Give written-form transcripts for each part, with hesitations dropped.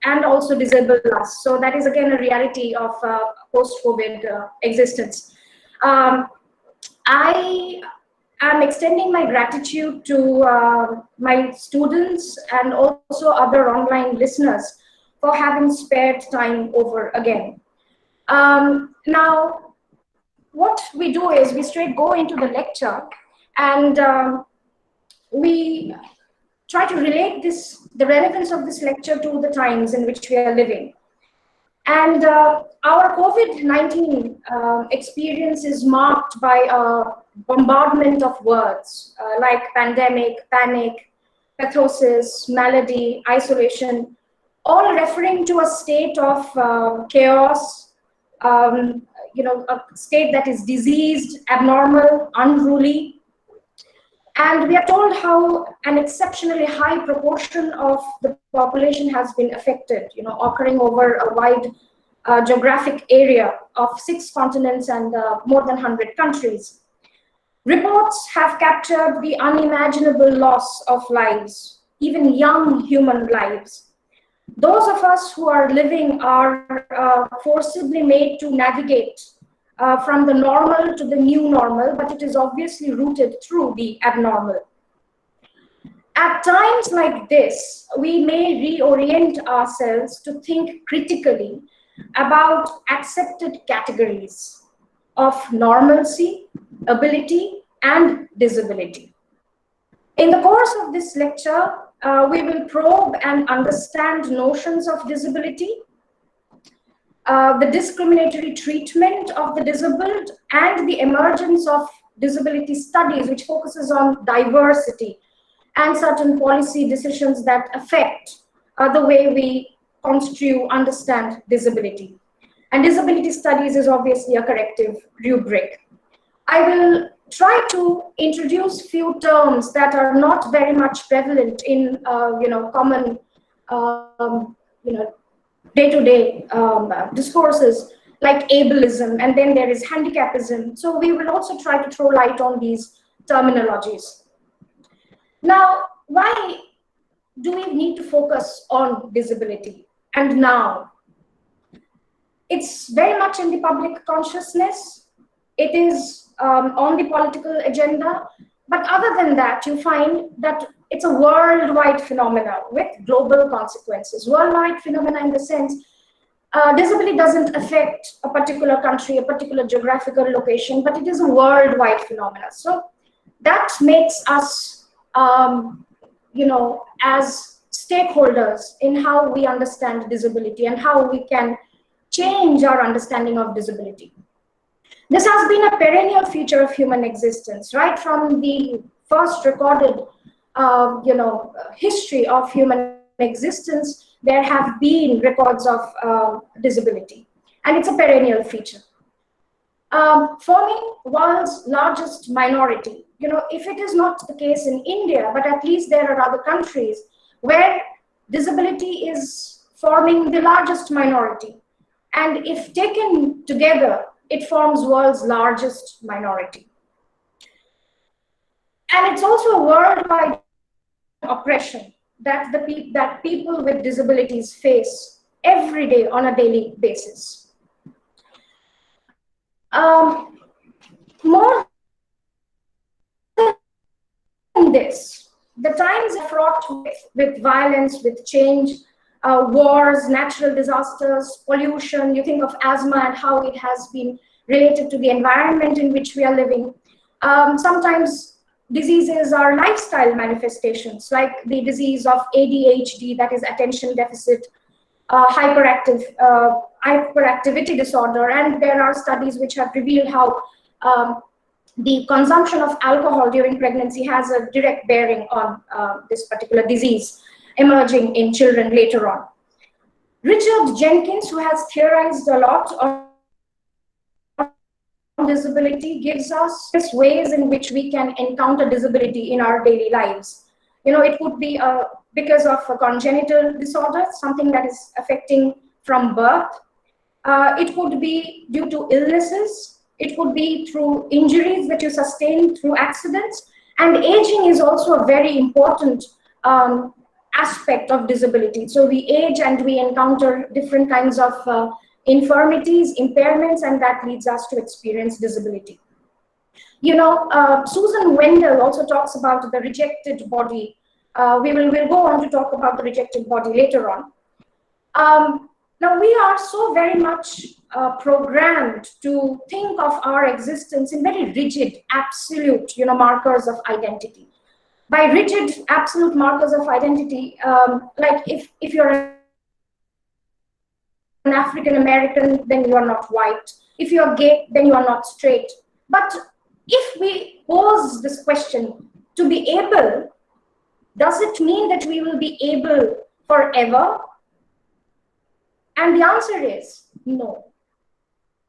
and also disable us. So that is again a reality of post-COVID existence. I am extending my gratitude to my students and also other online listeners for having spared time over again. Now, what we do is we straight go into the lecture and we try to relate the relevance of this lecture to the times in which we are living. And our COVID-19 experience is marked by a bombardment of words like pandemic, panic, pathosis, malady, isolation, all referring to a state of chaos, a state that is diseased, abnormal, unruly. And we are told how an exceptionally high proportion of the population has been affected, occurring over a wide geographic area of 6 continents and more than 100 countries. Reports have captured the unimaginable loss of lives, even young human lives. Those of us who are living are forcibly made to navigate from the normal to the new normal, but it is obviously rooted through the abnormal. At times like this, we may reorient ourselves to think critically about accepted categories of normalcy, ability, and disability. In the course of this lecture, we will probe and understand notions of disability, the discriminatory treatment of the disabled, and the emergence of disability studies, which focuses on diversity and certain policy decisions that affect the way we construe, understand disability. And disability studies is obviously a corrective rubric. I will try to introduce few terms that are not very much prevalent in common day-to-day discourses, like ableism, and then there is handicapism. So we will also try to throw light on these terminologies. Now, why do we need to focus on disability? And now, it's very much in the public consciousness. It is on the political agenda. But other than that, you find that it's a worldwide phenomena with global consequences. Worldwide phenomena in the sense, disability doesn't affect a particular country, a particular geographical location, but it is a worldwide phenomena. So that makes us, as stakeholders in how we understand disability and how we can change our understanding of disability. This has been a perennial feature of human existence, right from the first recorded history of human existence. There have been records of disability, and it's a perennial feature. Forming world's largest minority, if it is not the case in India, but at least there are other countries where disability is forming the largest minority. And if taken together, it forms world's largest minority. And it's also a worldwide oppression that people with disabilities face every day on a daily basis. More than this, the times are fraught with violence, with change, wars, natural disasters, pollution. You think of asthma and how it has been related to the environment in which we are living. Sometimes diseases are lifestyle manifestations, like the disease of ADHD, that is attention deficit hyperactivity disorder. And there are studies which have revealed how the consumption of alcohol during pregnancy has a direct bearing on this particular disease emerging in children later on. Richard Jenkins, who has theorized a lot on disability, gives us ways in which we can encounter disability in our daily lives. It could be because of a congenital disorder, something that is affecting from birth. It could be due to illnesses. It could be through injuries that you sustain through accidents. And aging is also a very important aspect of disability. So we age and we encounter different kinds of infirmities, impairments, and that leads us to experience disability. You know, Susan Wendell also talks about the rejected body. We'll go on to talk about the rejected body later on. Now, we are so very much programmed to think of our existence in very rigid, absolute, markers of identity. By rigid, absolute markers of identity, like if you're an African American, then you are not white. If you are gay, then you are not straight. But if we pose this question, to be able, does it mean that we will be able forever? And the answer is no.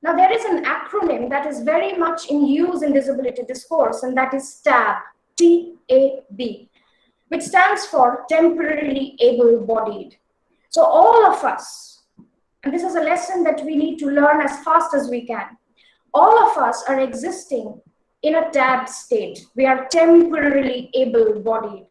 Now, there is an acronym that is very much in use in disability discourse, and that is TAB, T-A-B, which stands for temporarily able-bodied. So all of us, and this is a lesson that we need to learn as fast as we can, all of us are existing in a TAB state. We are temporarily able-bodied.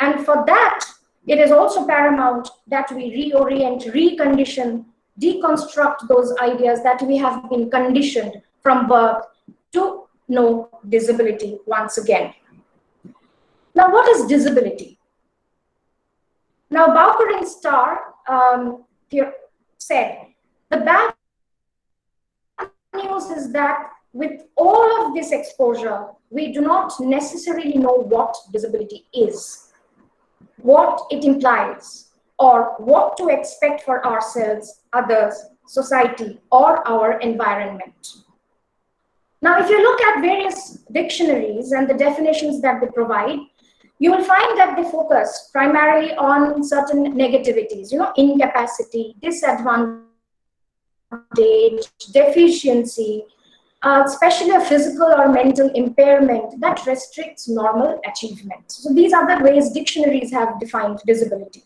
And for that, it is also paramount that we reorient, recondition, deconstruct those ideas that we have been conditioned from birth to know disability once again. Now, what is disability? Now, Bowker and Starr said, the bad news is that with all of this exposure, we do not necessarily know what disability is, what it implies, or what to expect for ourselves, others, society, or our environment. Now, if you look at various dictionaries and the definitions that they provide, you will find that they focus primarily on certain negativities, incapacity, disadvantage, deficiency, especially a physical or mental impairment that restricts normal achievement. So these are the ways dictionaries have defined disability.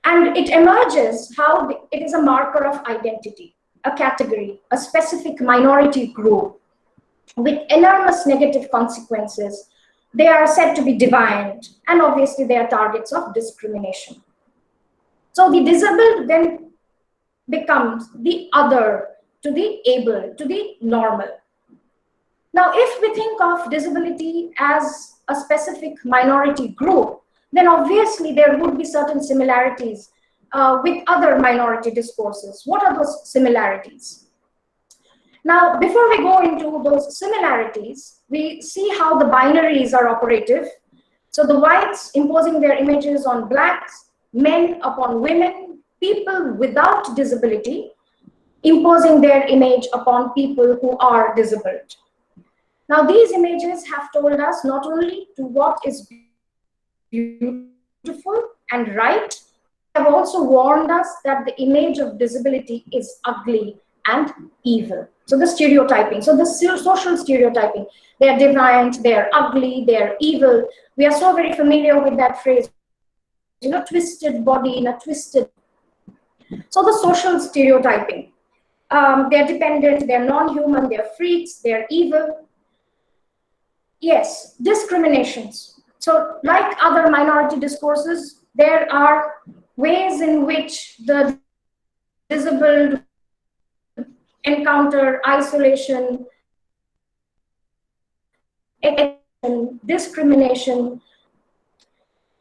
And it emerges how it is a marker of identity, a category, a specific minority group with enormous negative consequences. They are said to be deviant, and obviously they are targets of discrimination. So the disabled then becomes the other to the able, to the normal. Now, if we think of disability as a specific minority group, then obviously there would be certain similarities with other minority discourses. What are those similarities? Now, before we go into those similarities, we see how the binaries are operative. So the whites imposing their images on blacks, men upon women, people without disability, imposing their image upon people who are disabled. Now, these images have told us not only to what is beautiful and right, have also warned us that the image of disability is ugly and evil. So the stereotyping, so the social stereotyping, they are deviant, they are ugly, they are evil. We are so very familiar with that phrase, twisted body in a twisted. So the social stereotyping, they're dependent, they're non-human, they're freaks, they're evil. Yes, discriminations. So like other minority discourses, there are ways in which the disabled encounter isolation, discrimination.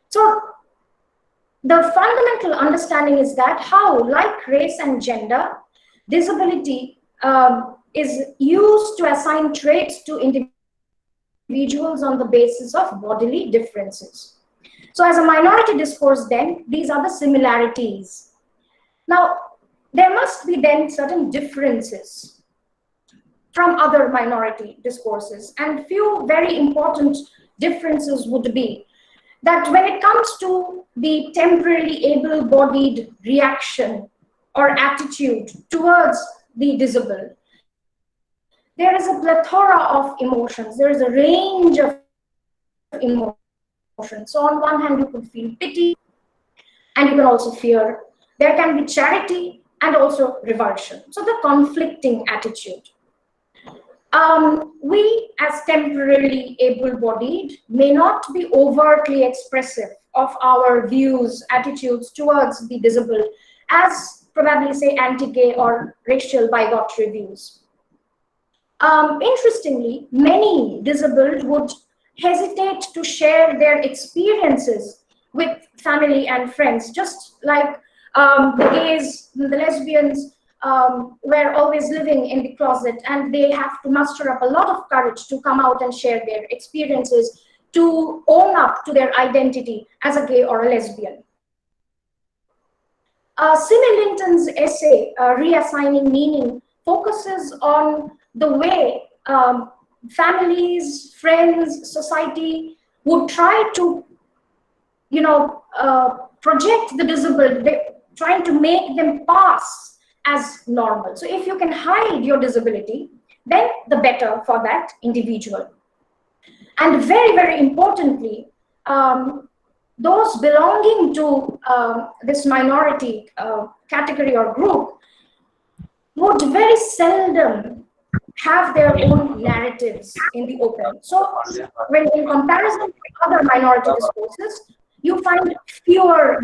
So the fundamental understanding is that how, like race and gender, disability is used to assign traits to individuals on the basis of bodily differences. So as a minority discourse then, these are the similarities. Now, there must be then certain differences from other minority discourses, and few very important differences would be that when it comes to the temporarily able-bodied reaction or attitude towards the disabled, there is a plethora of emotions. There is a range of emotions. So on one hand, you could feel pity, and you can also fear. There can be charity and also revulsion. So the conflicting attitude. We as temporarily able-bodied may not be overtly expressive of our views, attitudes towards the disabled as probably say anti-gay or racial bigotry views. Interestingly, many disabled would hesitate to share their experiences with family and friends, just like the gays, the lesbians were always living in the closet, and they have to muster up a lot of courage to come out and share their experiences, to own up to their identity as a gay or a lesbian. Simi Linton's essay, Reassigning Meaning, focuses on the way families, friends, society would try to, project the disabled, trying to make them pass as normal. So if you can hide your disability, then the better for that individual. And very, very importantly, those belonging to this minority category or group would very seldom have their own narratives in the open. So when in comparison to other minority discourses, you find fewer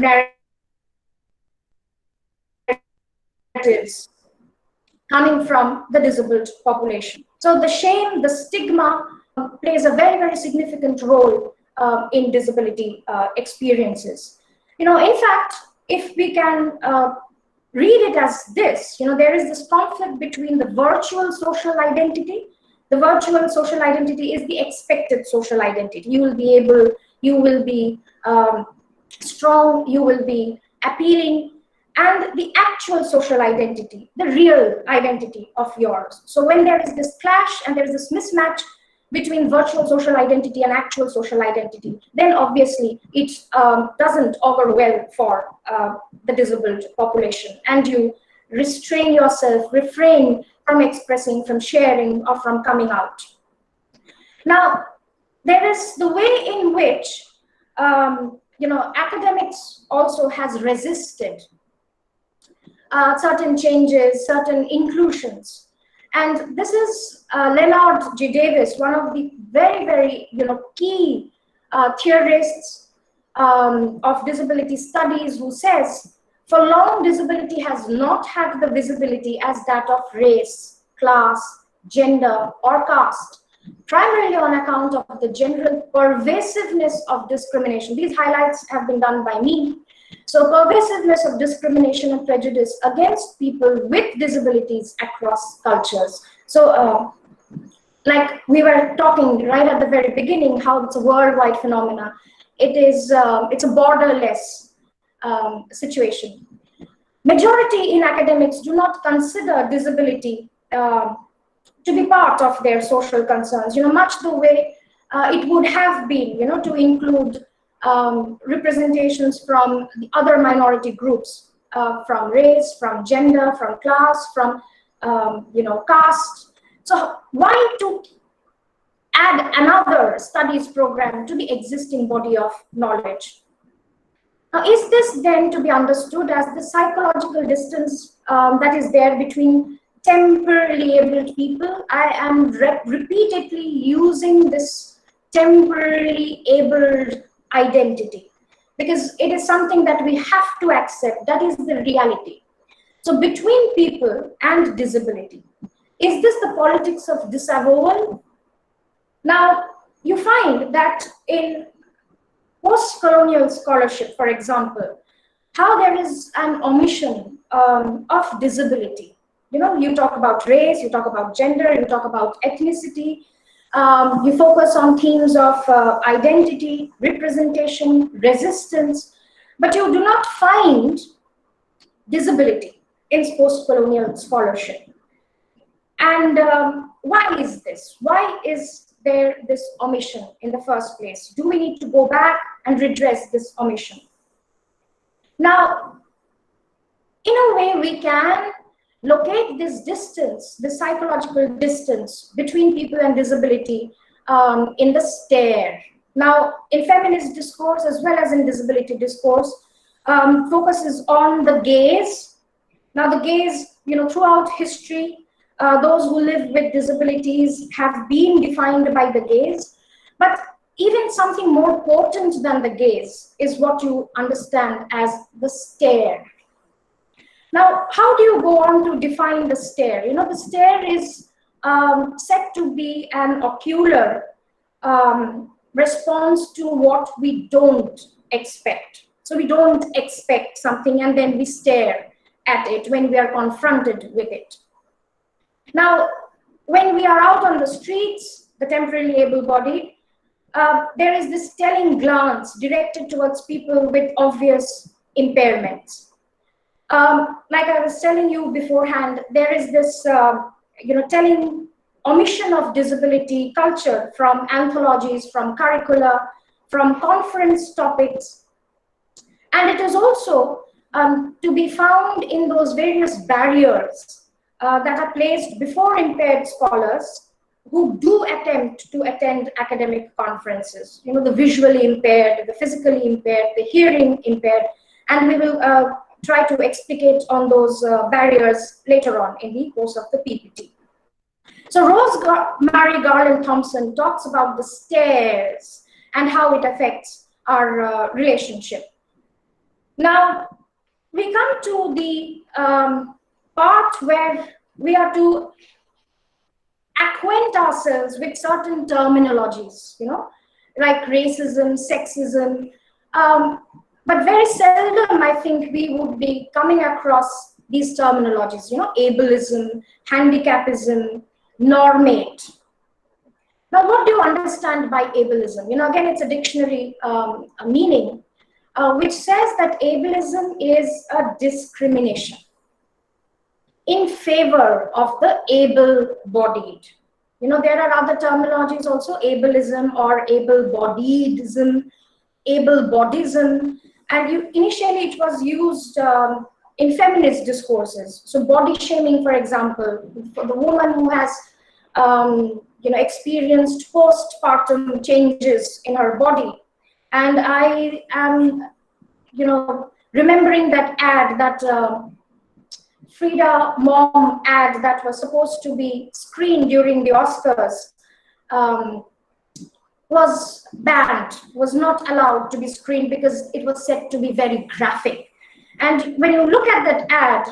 narratives coming from the disabled population. So the shame, the stigma plays a very, very significant role in disability experiences. In fact, if we can read it as this, there is this conflict between the virtual social identity. The virtual social identity is the expected social identity. You will be able, you will be strong, you will be appealing, and the actual social identity, the real identity of yours. So when there is this clash and there is this mismatch between virtual social identity and actual social identity, then obviously it doesn't augur well for the disabled population, and you restrain yourself, refrain from expressing, from sharing, or from coming out. Now, there is the way in which academics also has resisted certain changes, certain inclusions. And this is Leonard G. Davis, one of the very, very key theorists of disability studies, who says, for long, disability has not had the visibility as that of race, class, gender, or caste, primarily on account of the general pervasiveness of discrimination. These highlights have been done by me. So pervasiveness of discrimination and prejudice against people with disabilities across cultures. So like we were talking right at the very beginning, how it's a worldwide phenomena. It's a borderless situation. Majority in academics do not consider disability to be part of their social concerns, much the way it would have been, to include representations from the other minority groups, from race, from gender, from class, from caste. So why to add another studies program to the existing body of knowledge? Now, is this then to be understood as the psychological distance that is there between temporarily abled people? I am repeatedly using this temporarily abled identity because it is something that we have to accept. That is the reality. So between people and disability, is this the politics of disavowal? Now, you find that in post-colonial scholarship, for example, how there is an omission of disability. You talk about race, you talk about gender, you talk about ethnicity, you focus on themes of identity, representation, resistance, but you do not find disability in post-colonial scholarship. And why is this? Why is there this omission in the first place? Do we need to go back and redress this omission? Now, in a way, we can locate this distance, the psychological distance between people and disability in the stare. Now, in feminist discourse as well as in disability discourse, focuses on the gaze. Now, the gaze, throughout history, those who live with disabilities have been defined by the gaze. But even something more potent than the gaze is what you understand as the stare. Now, how do you go on to define the stare? You know, the stare is said to be an ocular response to what we don't expect. So we don't expect something and then we stare at it when we are confronted with it. Now, when we are out on the streets, the temporarily able-bodied, there is this telling glance directed towards people with obvious impairments. Like I was telling you beforehand, there is this, telling omission of disability culture from anthologies, from curricula, from conference topics. And it is also to be found in those various barriers that are placed before impaired scholars who do attempt to attend academic conferences. You know, the visually impaired, the physically impaired, the hearing impaired, and we will try to explicate on those barriers later on in the course of the PPT. So Mary Garland Thompson talks about the stairs and how it affects our relationship. Now, we come to the part where we are to acquaint ourselves with certain terminologies, you know, like racism, sexism, but very seldom, I think, we would be coming across these terminologies, you know, ableism, handicapism, normate. Now, what do you understand by ableism? You know, again, it's a dictionary meaning, which says that ableism is a discrimination in favor of the able-bodied. You know, there are other terminologies also, ableism or able-bodiedism, able-bodism, and initially it was used in feminist discourses. So body shaming, for example, for the woman who has experienced postpartum changes in her body. And I am, remembering that ad, that Frida Mom ad that was supposed to be screened during the Oscars, was banned, was not allowed to be screened because it was said to be very graphic. And when you look at that ad,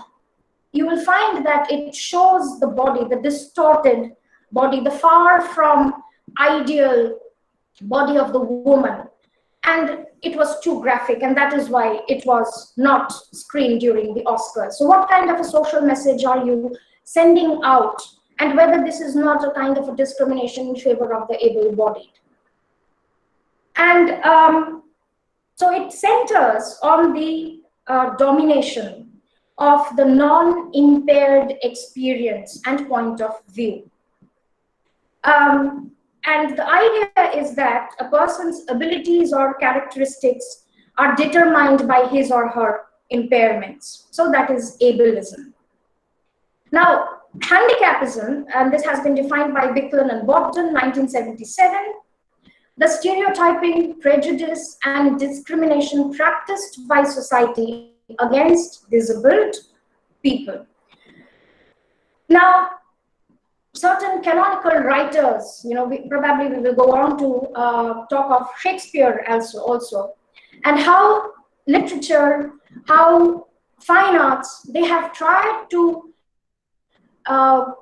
you will find that it shows the body, the distorted body, the far from ideal body of the woman. And it was too graphic, and that is why it was not screened during the Oscars. So what kind of a social message are you sending out, and whether this is not a kind of a discrimination in favor of the able-bodied? And so it centers on the domination of the non-impaired experience and point of view. And the idea is that a person's abilities or characteristics are determined by his or her impairments. So that is ableism. Now, handicapism, and this has been defined by Bicklin and Bogdan, 1977, the stereotyping, prejudice, and discrimination practiced by society against disabled people. Now, certain canonical writers, we will go on to talk of Shakespeare also, and how literature, how fine arts, they have tried to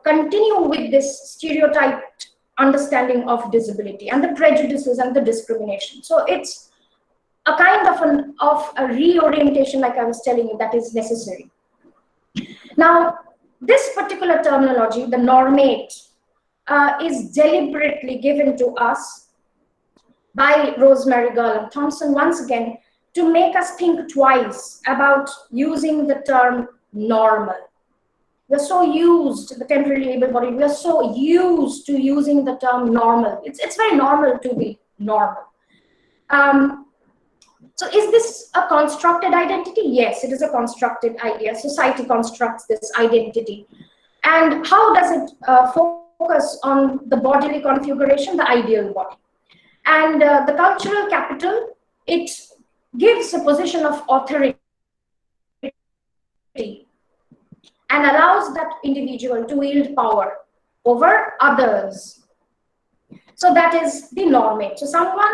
continue with this stereotyped understanding of disability and the prejudices and the discrimination. So it's a kind of a reorientation, like I was telling you, that is necessary. Now, this particular terminology, the normate, is deliberately given to us by Rosemary Garland Thompson, once again, to make us think twice about using the term normal. We're so used, the temporarily able-bodied, we're so used to using the term normal. It's very normal to be normal. So is this a constructed identity? Yes, it is a constructed idea. Society constructs this identity. And how does it focus on the bodily configuration, the ideal body? And the cultural capital, it gives a position of authority and allows that individual to wield power over others. So that is the normate. So someone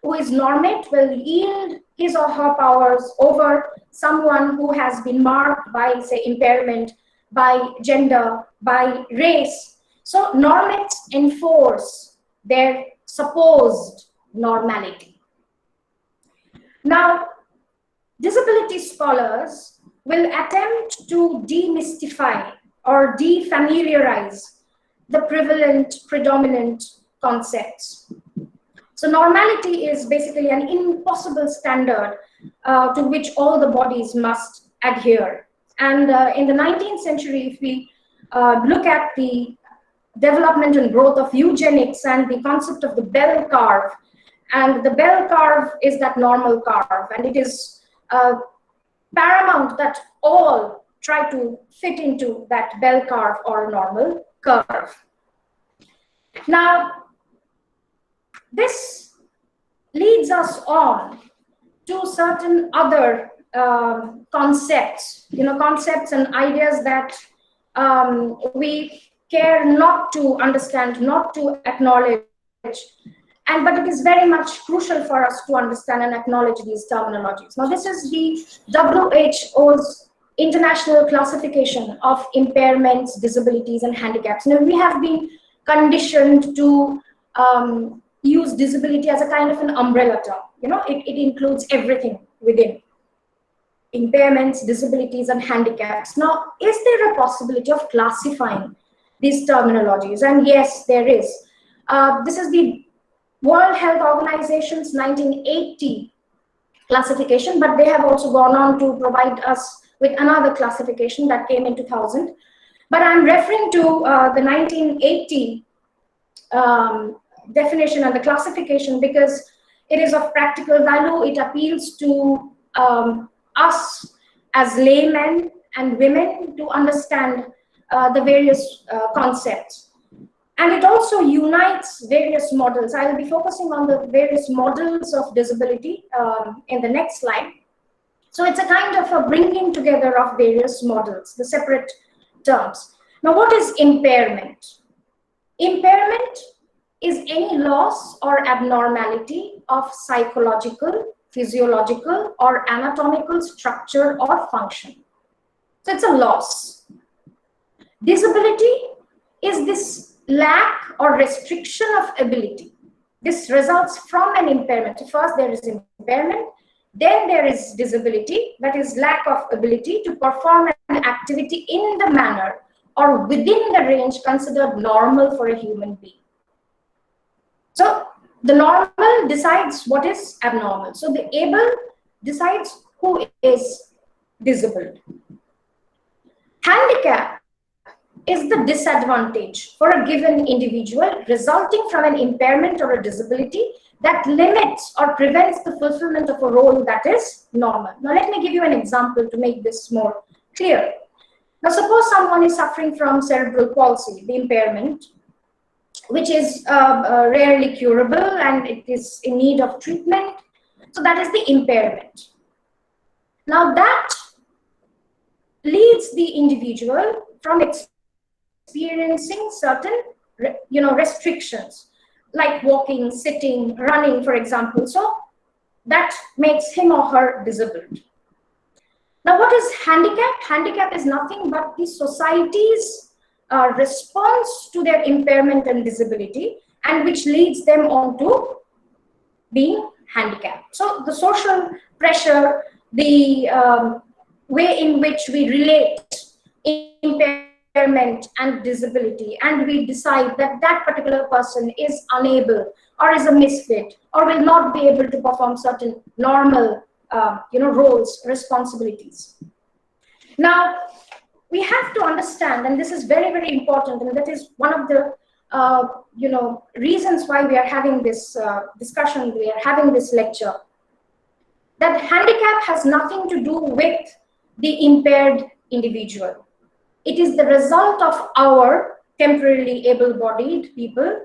who is normate will yield his or her powers over someone who has been marked by, say, impairment, by gender, by race. So normates enforce their supposed normality. Now, disability scholars will attempt to demystify or defamiliarize the predominant concepts. So normality is basically an impossible standard to which all the bodies must adhere. And in the 19th century, if we look at the development and growth of eugenics and the concept of the bell curve, and the bell curve is that normal curve, and it is paramount that all try to fit into that bell curve or normal curve. Now, this leads us on to certain other concepts, concepts and ideas that we care not to understand, not to acknowledge, but it is very much crucial for us to understand and acknowledge these terminologies. Now, this is the WHO's international classification of impairments, disabilities, and handicaps. Now, we have been conditioned to use disability as a kind of an umbrella term. It includes everything within impairments, disabilities, and handicaps. Now, is there a possibility of classifying these terminologies? And yes, there is. This is the World Health Organization's 1980 classification, but they have also gone on to provide us with another classification that came in 2000. But I'm referring to the 1980 definition and the classification because it is of practical value. It appeals to us as laymen and women to understand the various concepts. And it also unites various models. I will be focusing on the various models of disability in the next slide. So it's a kind of a bringing together of various models, the separate terms. Now, what is impairment? Impairment is any loss or abnormality of psychological, physiological, or anatomical structure or function. So it's a loss. Disability is this lack or restriction of ability. This results from an impairment. First, there is impairment, then there is disability, that is lack of ability to perform an activity in the manner or within the range considered normal for a human being. So the normal decides what is abnormal. So the able decides who is disabled. Handicap is the disadvantage for a given individual resulting from an impairment or a disability that limits or prevents the fulfillment of a role that is normal. Now, let me give you an example to make this more clear. Now, suppose someone is suffering from cerebral palsy, the impairment, which is rarely curable and it is in need of treatment. So that is the impairment. Now, that leads the individual from experiencing certain restrictions like walking, sitting, running, for example. So that makes him or her disabled. Now, what is handicap? Handicap is nothing but the society's response to their impairment and disability, and which leads them on to being handicapped. So the social pressure, the way in which we relate impairment and disability, and we decide that that particular person is unable or is a misfit or will not be able to perform certain normal roles, responsibilities. Now, we have to understand, and this is very, very important, and that is one of the reasons why we are having this discussion, we are having this lecture, that handicap has nothing to do with the impaired individual. It is the result of our temporarily able-bodied people,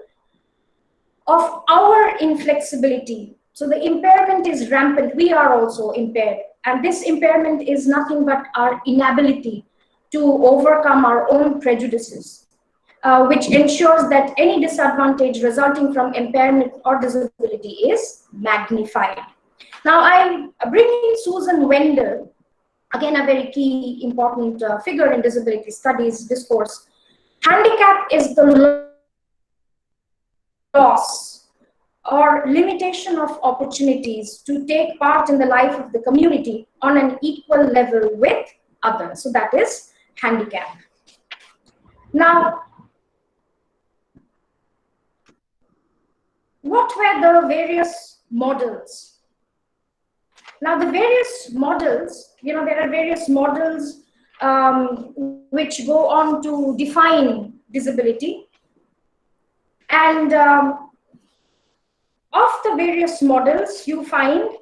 of our inflexibility. So the impairment is rampant. We are also impaired. And this impairment is nothing but our inability to overcome our own prejudices. which ensures that any disadvantage resulting from impairment or disability is magnified. Now, I bring in Susan Wendell, again a very key important figure in disability studies discourse. Handicap is the loss or limitation of opportunities to take part in the life of the community on an equal level with others. So that is handicap. Now, what were the various models? Now, the various models, there are various models which go on to define disability. And of the various models, you find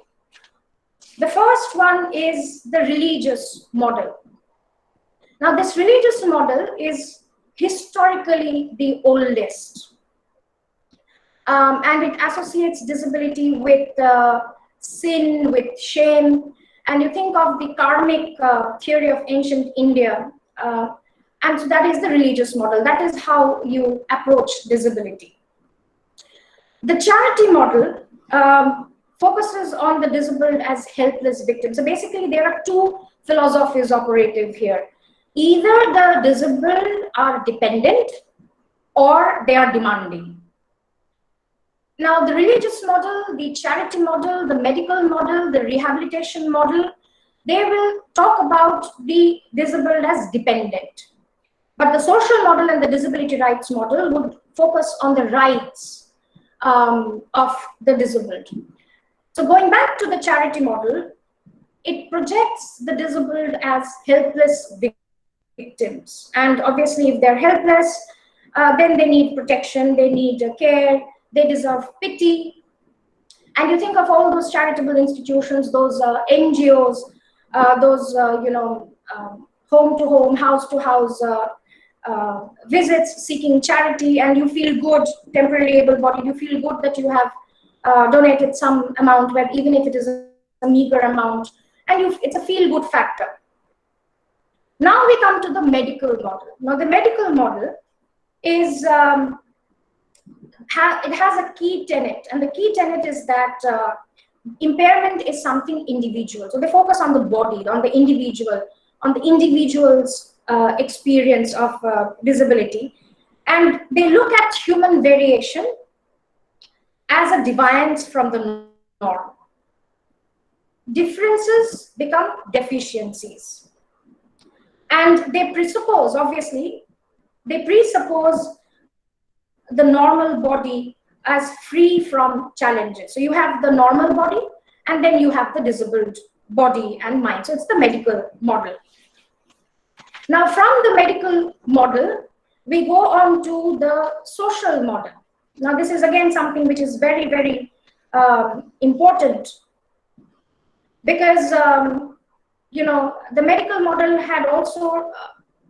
the first one is the religious model. Now, this religious model is historically the oldest. And it associates disability with sin, with shame. And you think of the karmic theory of ancient India. And so that is the religious model. That is how you approach disability. The charity model focuses on the disabled as helpless victims. So basically, there are two philosophies operative here. Either the disabled are dependent or they are demanding. Now, the religious model, the charity model, the medical model, the rehabilitation model, they will talk about the disabled as dependent. But the social model and the disability rights model would focus on the rights of the disabled. So going back to the charity model, it projects the disabled as helpless victims. And obviously, if they're helpless, then they need protection, they need care, they deserve pity. And you think of all those charitable institutions, those NGOs, those home to home, house to house visits seeking charity, and you feel good, temporarily able-bodied, you feel good that you have donated some amount, where even if it is a meager amount, and it's a feel-good factor. Now we come to the medical model. Now the medical model is, it has a key tenet, and the key tenet is that impairment is something individual. So they focus on the body, on the individual's experience of disability, and they look at human variation as a deviance from the norm. Differences become deficiencies, and they presuppose, obviously, they presuppose the normal body as free from challenges. So you have the normal body, and then you have the disabled body and mind. So it's the medical model. Now, from the medical model, we go on to the social model. Now, this is again something which is very, very important, because the medical model had also,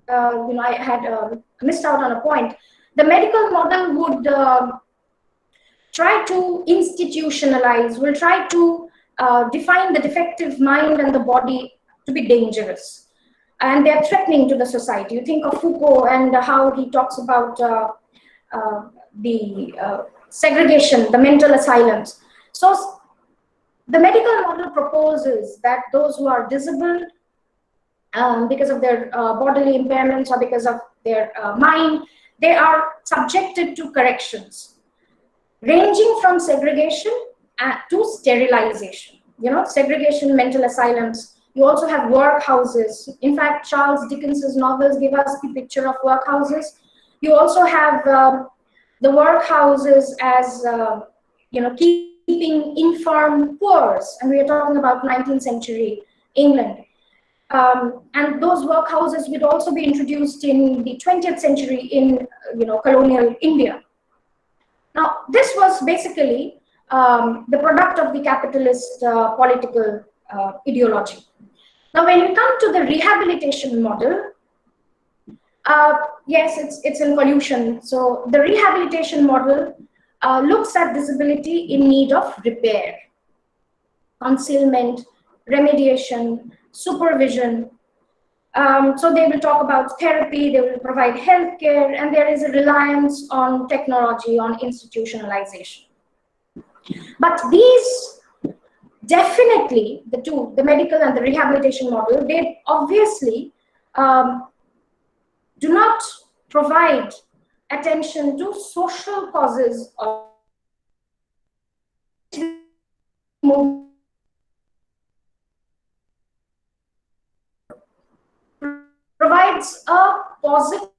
I had missed out on a point. The medical model would try to institutionalize, will try to define the defective mind and the body to be dangerous. And they're threatening to the society. You think of Foucault and how he talks about the segregation, the mental asylums. So the medical model proposes that those who are disabled because of their bodily impairments or because of their mind, they are subjected to corrections, ranging from segregation to sterilization. Segregation, mental asylums. You also have workhouses. In fact, Charles Dickens's novels give us the picture of workhouses. You also have the workhouses as keeping infirm poor, and we are talking about 19th century England. And those workhouses would also be introduced in the 20th century in colonial India. Now, this was basically the product of the capitalist political ideology. Now, when we come to the rehabilitation model, yes, it's in collusion. So the rehabilitation model looks at disability in need of repair, concealment, remediation, supervision. So they will talk about therapy, they will provide healthcare, and there is a reliance on technology, on institutionalization. But these definitely, the two, the medical and the rehabilitation model, they obviously do not provide attention to social causes of provides a positive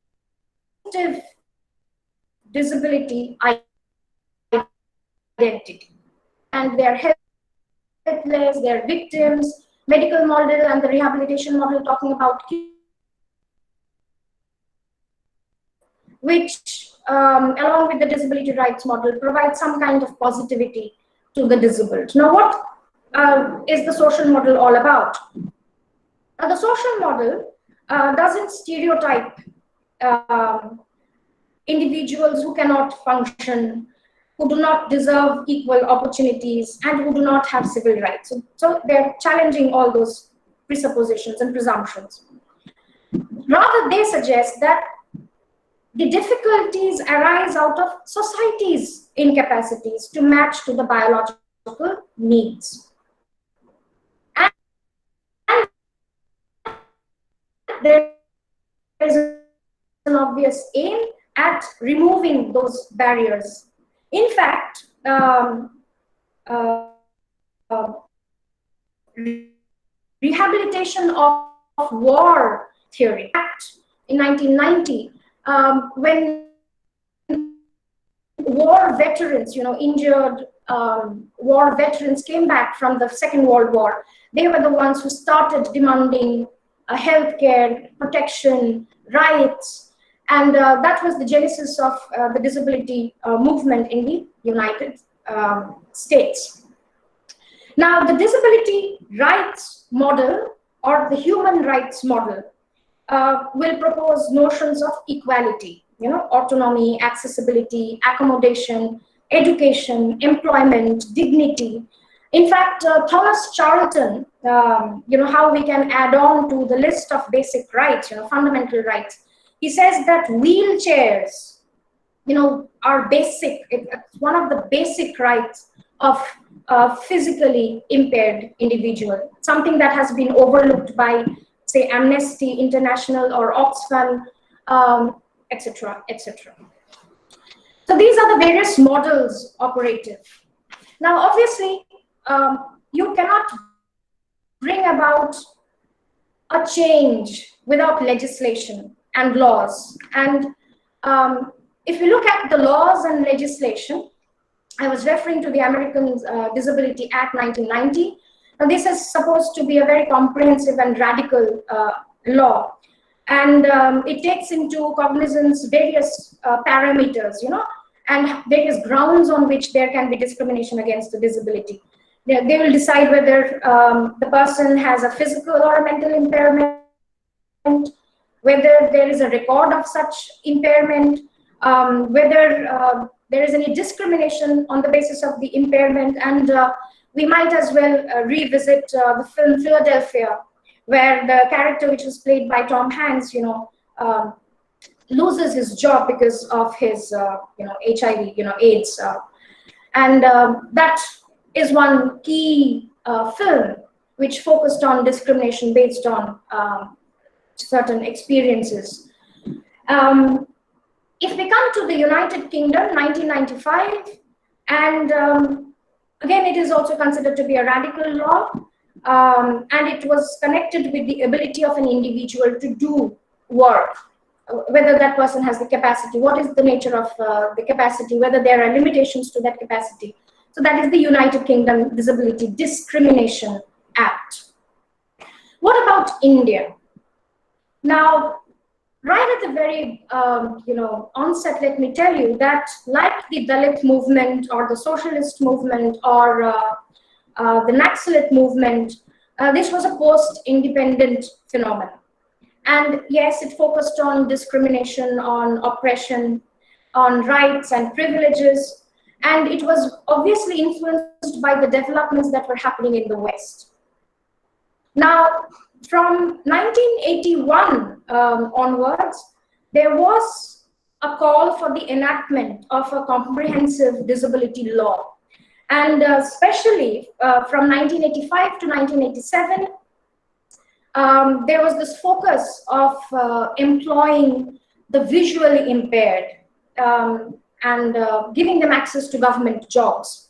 disability identity, and they are helpless, they are victims. Medical model and the rehabilitation model talking about which, along with the disability rights model, provides some kind of positivity to the disabled. Now, what is the social model all about? The social model doesn't stereotype individuals who cannot function, who do not deserve equal opportunities, and who do not have civil rights. So they're challenging all those presuppositions and presumptions. Rather, they suggest that the difficulties arise out of society's incapacities to match to the biological needs. And there is an obvious aim at removing those barriers. In fact, rehabilitation of war theory in 1990, when war veterans, injured war veterans came back from the Second World War, they were the ones who started demanding healthcare, protection, rights, and that was the genesis of the disability movement in the United States. Now, the disability rights model or the human rights model will propose notions of equality, autonomy, accessibility, accommodation, education, employment, dignity. In fact, Thomas Charlton, how we can add on to the list of basic rights, fundamental rights. He says that wheelchairs, are basic. It's one of the basic rights of a physically impaired individual, something that has been overlooked by, say, Amnesty International or Oxfam, etc., etc. So these are the various models operative. Now, obviously, you cannot bring about a change without legislation and laws. And if you look at the laws and legislation, I was referring to the American Disability Act 1990. Now, this is supposed to be a very comprehensive and radical law. And it takes into cognizance various parameters, and various grounds on which there can be discrimination against a disability. They will decide whether the person has a physical or a mental impairment, whether there is a record of such impairment, whether there is any discrimination on the basis of the impairment. And we might as well revisit the film Philadelphia, where the character, which was played by Tom Hanks, loses his job because of his, HIV, AIDS. And that is one key film which focused on discrimination based on certain experiences. If we come to the United Kingdom, 1995, and again, it is also considered to be a radical law, and it was connected with the ability of an individual to do work, whether that person has the capacity, what is the nature of the capacity, whether there are limitations to that capacity. So that is the United Kingdom Disability Discrimination Act. What about India? Now, right at the very onset, let me tell you that, like the Dalit movement or the socialist movement or the Naxalite movement, this was a post-independent phenomenon. And yes, it focused on discrimination, on oppression, on rights and privileges, and it was obviously influenced by the developments that were happening in the West. Now, From 1981 onwards, there was a call for the enactment of a comprehensive disability law. And especially from 1985 to 1987, there was this focus of employing the visually impaired and giving them access to government jobs.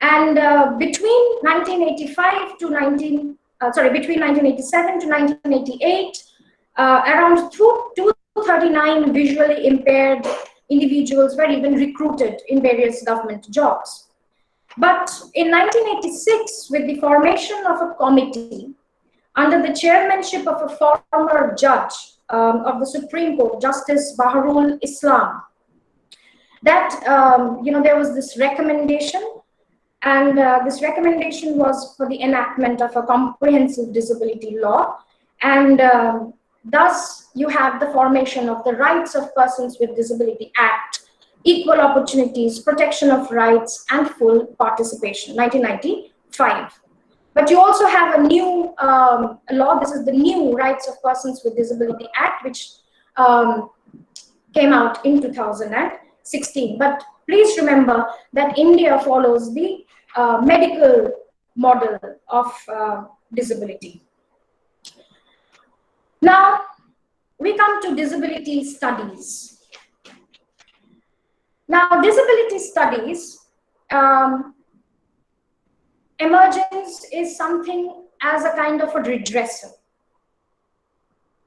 And between 1987 to 1988, around 239 visually impaired individuals were even recruited in various government jobs. But in 1986, with the formation of a committee under the chairmanship of a former judge of the Supreme Court, Justice Baharul Islam, that there was this recommendation, and this recommendation was for the enactment of a comprehensive disability law, and thus you have the formation of the Rights of Persons with Disability Act, Equal Opportunities, Protection of Rights, and Full Participation, 1995. But you also have a new law. This is the new Rights of Persons with Disability Act, which came out in 2016. But please remember that India follows the medical model of disability. Now, we come to disability studies. Now, disability studies, emergence is something as a kind of a redressal.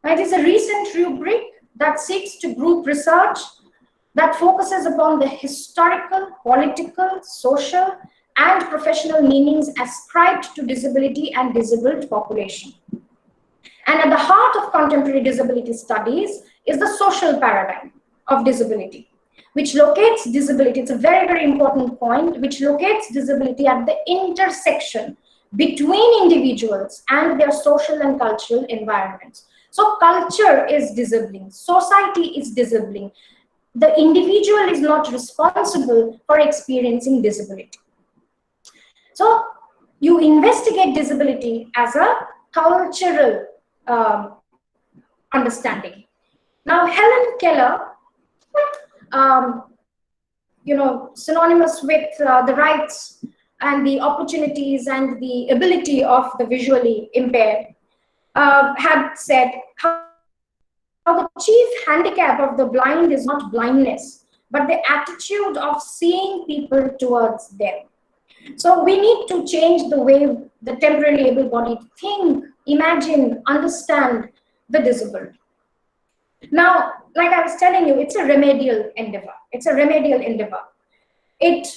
It is a recent rubric that seeks to group research that focuses upon the historical, political, social, and professional meanings ascribed to disability and disabled population. And at the heart of contemporary disability studies is the social paradigm of disability, which locates disability, it's a very, very important point, which locates disability at the intersection between individuals and their social and cultural environments. So culture is disabling, society is disabling. The individual is not responsible for experiencing disability. So you investigate disability as a cultural understanding. Now, Helen Keller, synonymous with the rights and the opportunities and the ability of the visually impaired, had said how the chief handicap of the blind is not blindness, but the attitude of seeing people towards them. So we need to change the way the temporarily able-bodied think, imagine, understand the disabled. Now, like I was telling you, it's a remedial endeavor. It's a remedial endeavor. It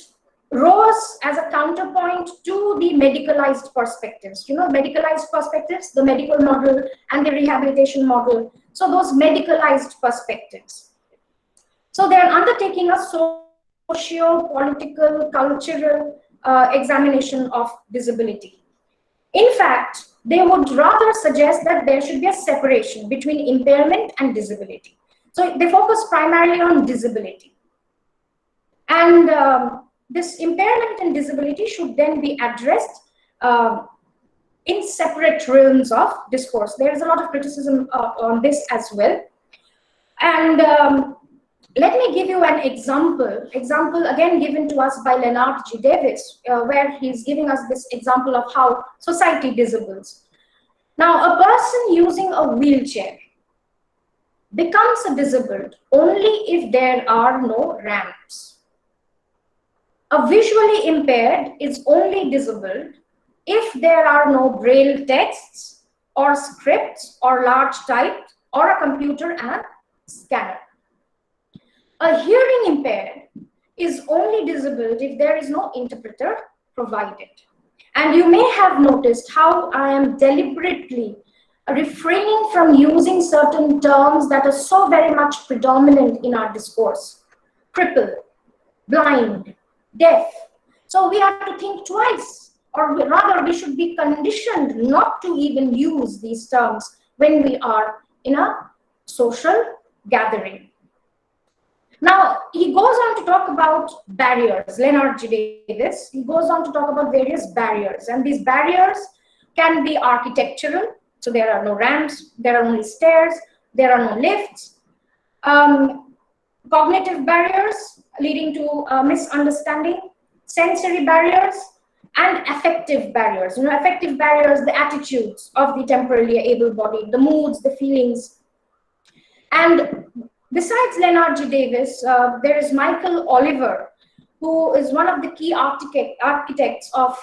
rose as a counterpoint to the medicalized perspectives. Medicalized perspectives, the medical model and the rehabilitation model. So those medicalized perspectives. So they're undertaking a socio-political, cultural examination of disability. In fact, they would rather suggest that there should be a separation between impairment and disability. So they focus primarily on disability. And this impairment and disability should then be addressed in separate realms of discourse. There is a lot of criticism on this as well. And let me give you an example again given to us by Leonard G. Davis, where he's giving us this example of how society disables. Now, a person using a wheelchair becomes a disabled only if there are no ramps. A visually impaired is only disabled if there are no braille texts or scripts or large type or a computer and scanner. A hearing impaired is only disabled if there is no interpreter provided. And you may have noticed how I am deliberately refraining from using certain terms that are so very much predominant in our discourse. Cripple, blind, deaf. So we have to think twice, or rather we should be conditioned not to even use these terms when we are in a social gathering. Now, he goes on to talk about barriers, Leonard G. Davis. He goes on to talk about various barriers, and these barriers can be architectural, So there are no ramps, there are only stairs, there are no lifts. Cognitive barriers leading to misunderstanding, sensory barriers, and affective barriers. You know, affective barriers, the attitudes of the temporarily able-bodied, the moods, the feelings. And besides Leonard G. Davis, there is Michael Oliver, who is one of the key architects of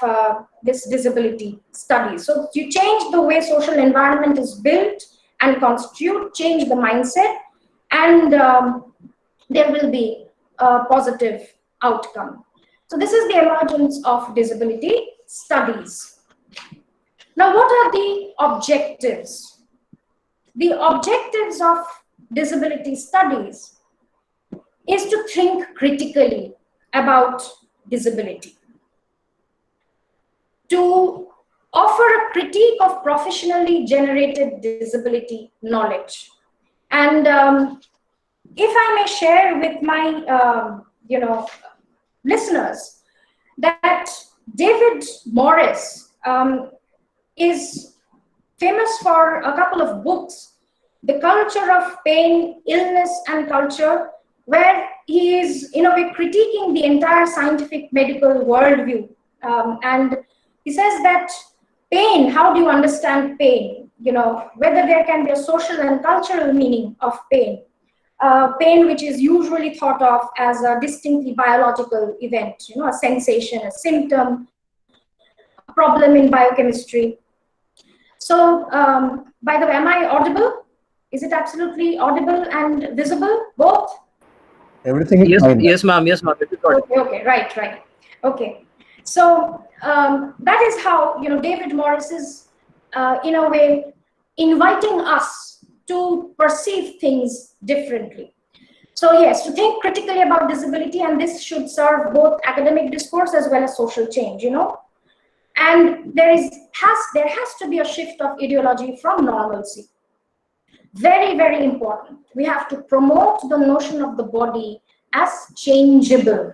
this disability studies. So you change the way social environment is built and constitute, change the mindset, and there will be a positive outcome. So this is the emergence of disability studies. Now, what are the objectives? The objectives of disability studies is to think critically about disability, to offer a critique of professionally generated disability knowledge. And if I may share with my listeners that David Morris is famous for a couple of books, The Culture of Pain, Illness and Culture, where he is, in a way, critiquing the entire scientific medical worldview. And he says that pain, how do you understand pain? You know, whether there can be a social and cultural meaning of pain. Pain, which is usually thought of as a distinctly biological event, you know, a sensation, a symptom, a problem in biochemistry. So, by the way, am I audible? Is it absolutely audible and visible, both? Everything is yes, fine. yes, ma'am. Yes, ma'am. Okay, right. Okay. So that is how, you know, David Morris is, in a way, inviting us to perceive things differently. So yes, to think critically about disability, and this should serve both academic discourse as well as social change, you know. And there has to be a shift of ideology from normalcy. Very, very important. We have to promote the notion of the body as changeable,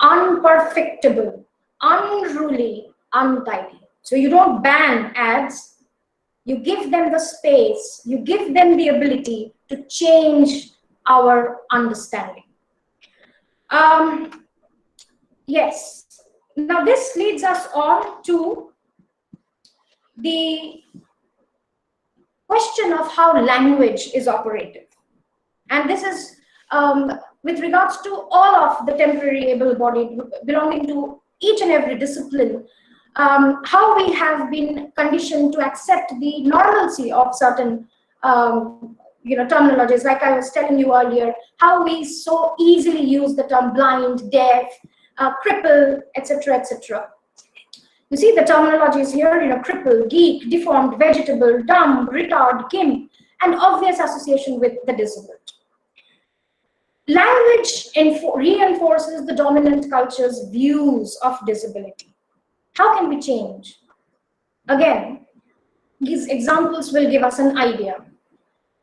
unperfectible, unruly, untidy. So you don't ban ads, you give them the space, you give them the ability to change our understanding. Yes, now this leads us on to the question of how language is operative. And this is with regards to all of the temporary able-bodied belonging to each and every discipline, how we have been conditioned to accept the normalcy of certain terminologies, like I was telling you earlier, how we so easily use the term blind, deaf, cripple, etc., etc. You see the terminologies here, you know, cripple, geek, deformed, vegetable, dumb, retard, gimp, and obvious association with the disabled. Language reinforces the dominant culture's views of disability. How can we change? Again, these examples will give us an idea.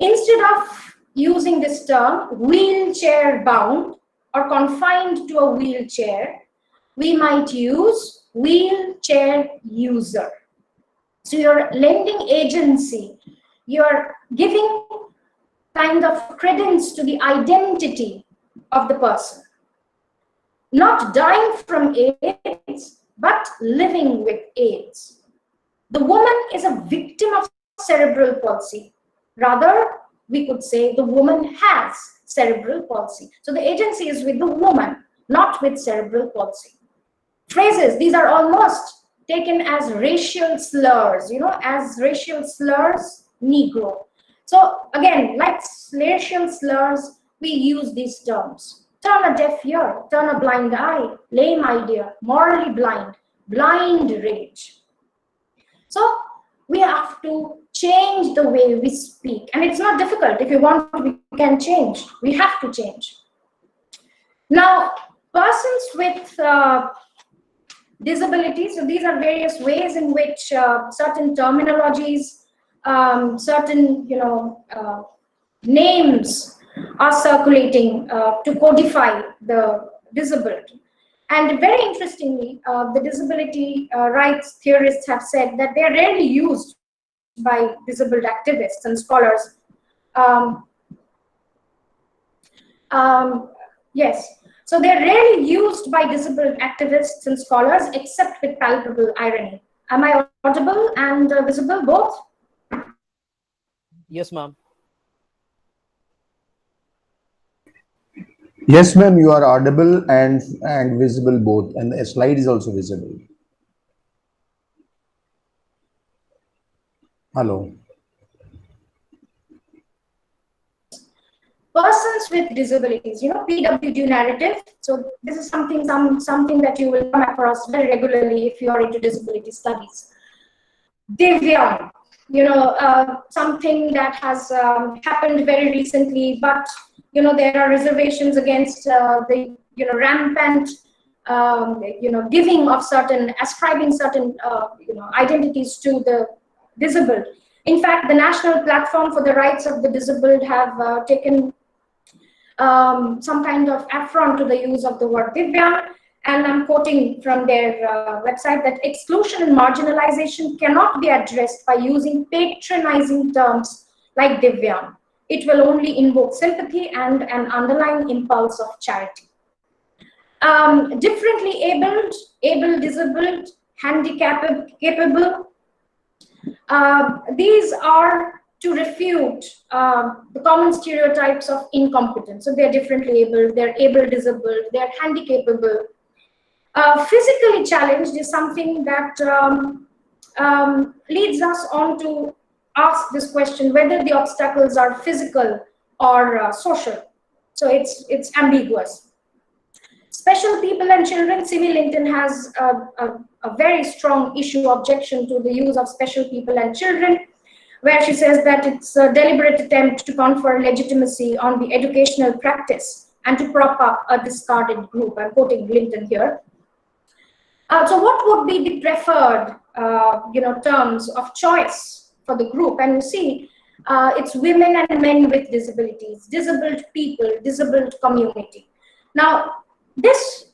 Instead of using this term, wheelchair bound or confined to a wheelchair, we might use wheelchair user. So you're lending agency, you're giving kind of credence to the identity of the person. Not dying from AIDS, but living with AIDS. The woman is a victim of cerebral palsy. Rather, we could say the woman has cerebral palsy. So the agency is with the woman, not with cerebral palsy. Phrases, these are almost taken as racial slurs, you know, as racial slurs, Negro. So again, like racial slurs, we use these terms. Turn a deaf ear, turn a blind eye, lame idea, morally blind, blind rage. So we have to change the way we speak. And it's not difficult. If you want, we can change. We have to change. Now, persons with disabilities, so these are various ways in which certain terminologies, certain names are circulating to codify the disabled. And very interestingly, the disability rights theorists have said that they are rarely used by disabled activists and scholars. Um, yes, so they're rarely used by disabled activists and scholars except with palpable irony. Am I audible and visible both? Yes, ma'am. Yes, ma'am, you are audible and visible both, and the slide is also visible. Hello. Persons with disabilities, PWD narrative. So this is something that you will come across very regularly if you are into disability studies. Divyang, something that has happened very recently, but there are reservations against the rampant giving of ascribing certain identities to the disabled. In fact, the National Platform for the Rights of the Disabled have taken some kind of affront to the use of the word Divyang, and I'm quoting from their website that exclusion and marginalization cannot be addressed by using patronizing terms like Divyang. It will only invoke sympathy and an underlying impulse of charity. Differently abled, able-disabled, handicap-capable, these are to refute the common stereotypes of incompetence. So they're differently abled, they're able-disabled, they're handicapable. Physically challenged is something that leads us on to ask this question, whether the obstacles are physical or social. So it's ambiguous. Special people and children, Civil Linton has a very strong issue objection to the use of special people and children, where she says that it's a deliberate attempt to confer legitimacy on the educational practice and to prop up a discarded group. I'm quoting Linton here. So what would be the preferred terms of choice for the group? And you see, it's women and men with disabilities, disabled people, disabled community. Now, this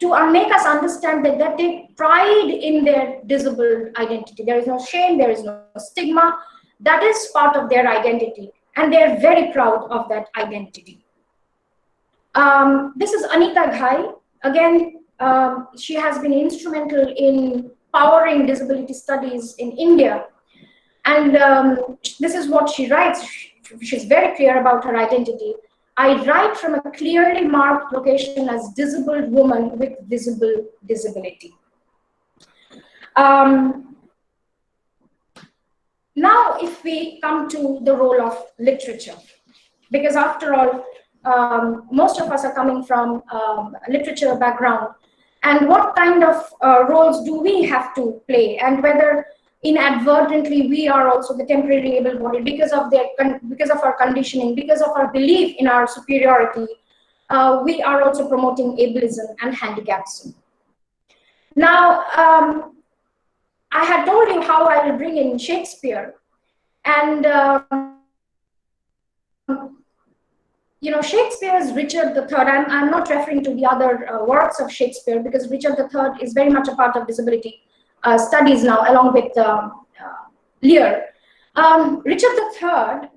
to make us understand that they take pride in their disabled identity. There is no shame, there is no stigma. That is part of their identity, and they're very proud of that identity. This is Anita Ghai. Again, she has been instrumental in powering disability studies in India. And this is what she writes. She's very clear about her identity. I write from a clearly marked location as disabled woman with visible disability. Now, if we come to the role of literature, because after all, most of us are coming from a literature background, and what kind of roles do we have to play, and whether inadvertently we are also the temporarily able-bodied because of our conditioning, because of our belief in our superiority, we are also promoting ableism and handicaps. Now, I had told you how I will bring in Shakespeare, and Shakespeare's Richard III, I'm not referring to the other works of Shakespeare, because Richard III is very much a part of disability studies now, along with Lear. Richard III,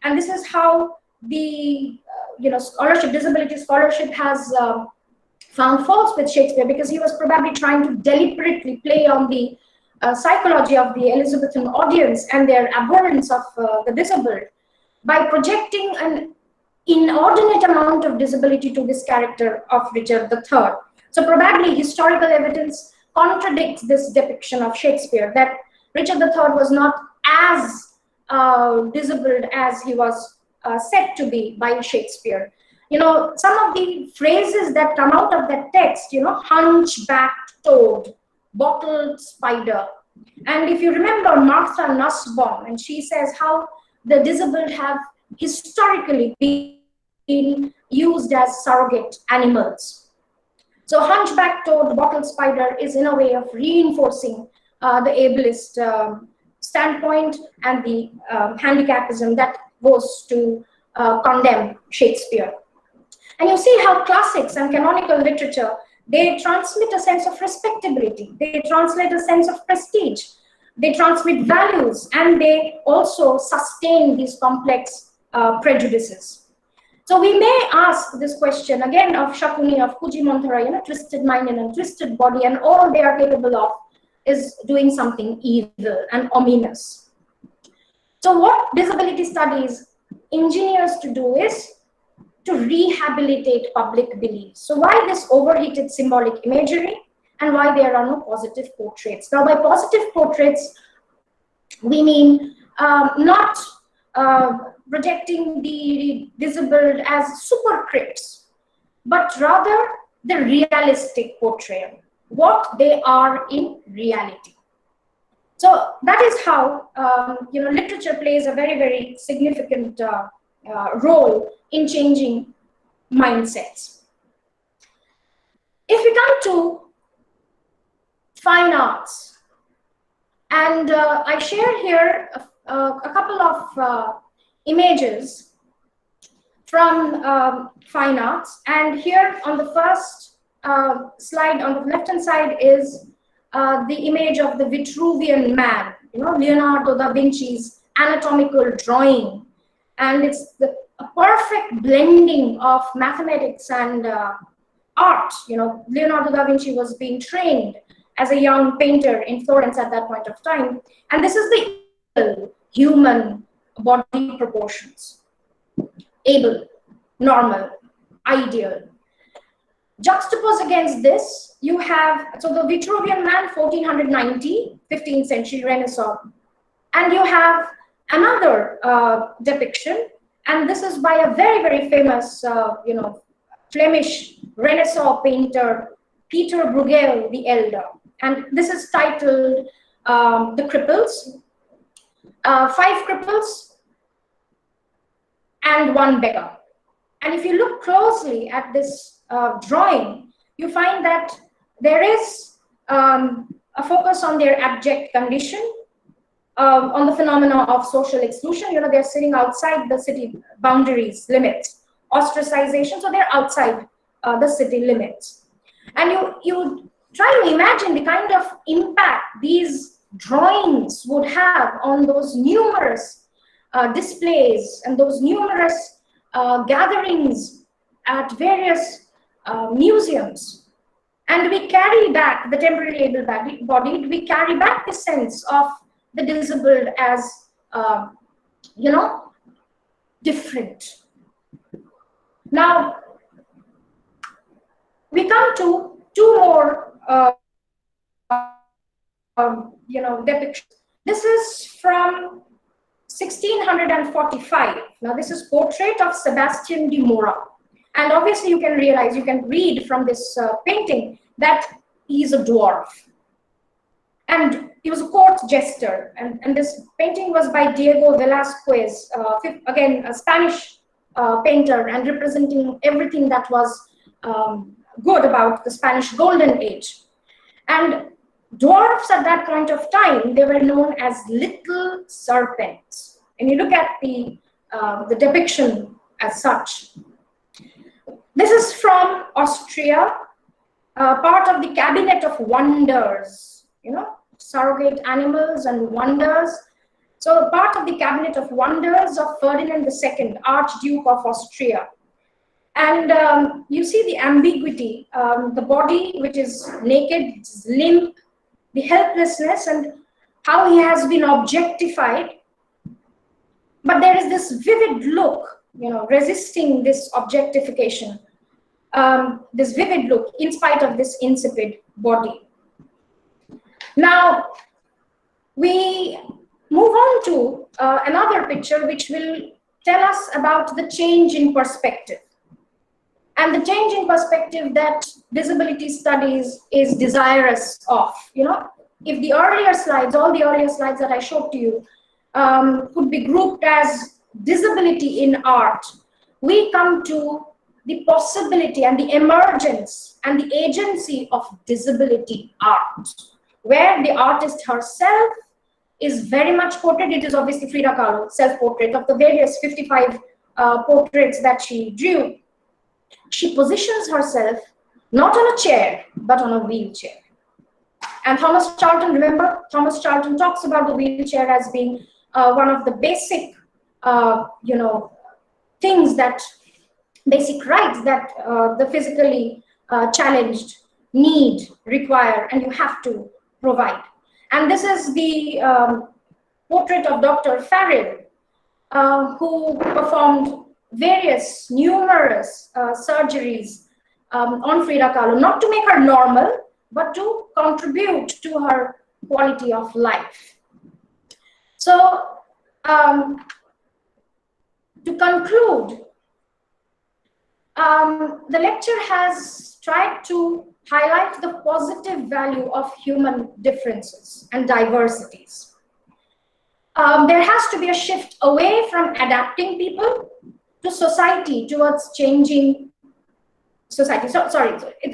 and this is how the disability scholarship has found faults with Shakespeare, because he was probably trying to deliberately play on the psychology of the Elizabethan audience and their abhorrence of the disabled by projecting an inordinate amount of disability to this character of Richard III. So probably historical evidence contradicts this depiction of Shakespeare, that Richard III was not as disabled as he was said to be by Shakespeare. Some of the phrases that come out of that text, hunchbacked toad, bottled spider. And if you remember Martha Nussbaum, and she says how the disabled have historically been used as surrogate animals. So hunchback toad, bottled spider is in a way of reinforcing the ableist standpoint and the handicapism that goes to condemn Shakespeare. And you see how classics and canonical literature, they transmit a sense of respectability. They translate a sense of prestige. they transmit values, and they also sustain these complex prejudices. So we may ask this question again of Shakuni, of Kujimonthara, twisted mind and a twisted body, and all they are capable of is doing something evil and ominous. So what disability studies engineers to do is to rehabilitate public beliefs. So why this overheated symbolic imagery, and why there are no positive portraits? Now, by positive portraits, we mean not projecting the disabled as super critics, but rather the realistic portrayal, what they are in reality. So that is how literature plays a very, very significant role in changing mindsets. If we come to fine arts, and I share here a couple of images from fine arts, and here on the first slide on the left hand side is the image of the Vitruvian Man, Leonardo da Vinci's anatomical drawing, and it's a perfect blending of mathematics and art. Leonardo da Vinci was being trained as a young painter in Florence at that point of time, and this is the human body proportions: able, normal, ideal. Juxtaposed against this, you have, so the Vitruvian Man, 1490, 15th century Renaissance, and you have another depiction, and this is by a very, very famous, Flemish Renaissance painter, Peter Bruegel the Elder, and this is titled The Cripples, 5 cripples and 1 beggar. And if you look closely at this drawing, you find that there is a focus on their abject condition, on the phenomena of social exclusion. They're sitting outside the city boundaries, limits, ostracization, so they're outside the city limits. And you try to imagine the kind of impact these drawings would have on those numerous displays and those numerous gatherings at various museums. And we carry back, the temporarily able-bodied, we carry back the sense of the disabled as, different. Now, we come to 2 more, depictions. This is from 1645. Now, this is portrait of Sebastian de Mora. And obviously, you can read from this painting that he's a dwarf. And he was a court jester. And this painting was by Diego Velázquez, again, a Spanish painter, and representing everything that was good about the Spanish Golden Age. And dwarfs at that point of time, they were known as little serpents. And you look at the depiction as such. This is from Austria, part of the Cabinet of Wonders, surrogate animals and wonders. So part of the Cabinet of Wonders of Ferdinand II, Archduke of Austria. And you see the ambiguity, the body which is naked, it's limp, the helplessness, and how he has been objectified. But there is this vivid look, resisting this objectification, this vivid look in spite of this insipid body. Now, we move on to another picture which will tell us about the change in perspective. And the change in perspective that disability studies is desirous of. If the earlier slides, all the earlier slides that I showed to you, could be grouped as disability in art, we come to the possibility and the emergence and the agency of disability art, where the artist herself is very much portrayed. It is obviously Frida Kahlo's self-portrait of the various 55 portraits that she drew. She positions herself not on a chair, but on a wheelchair. And Thomas Charlton, remember, Thomas Charlton talks about the wheelchair as being one of the basic, things that, basic rights that the physically challenged need, require, and you have to provide. And this is the portrait of Dr. Farrell, who performed numerous surgeries on Frida Kahlo, not to make her normal, but to contribute to her quality of life. So, to conclude, the lecture has tried to highlight the positive value of human differences and diversities. There has to be a shift away from adapting people to society towards changing society.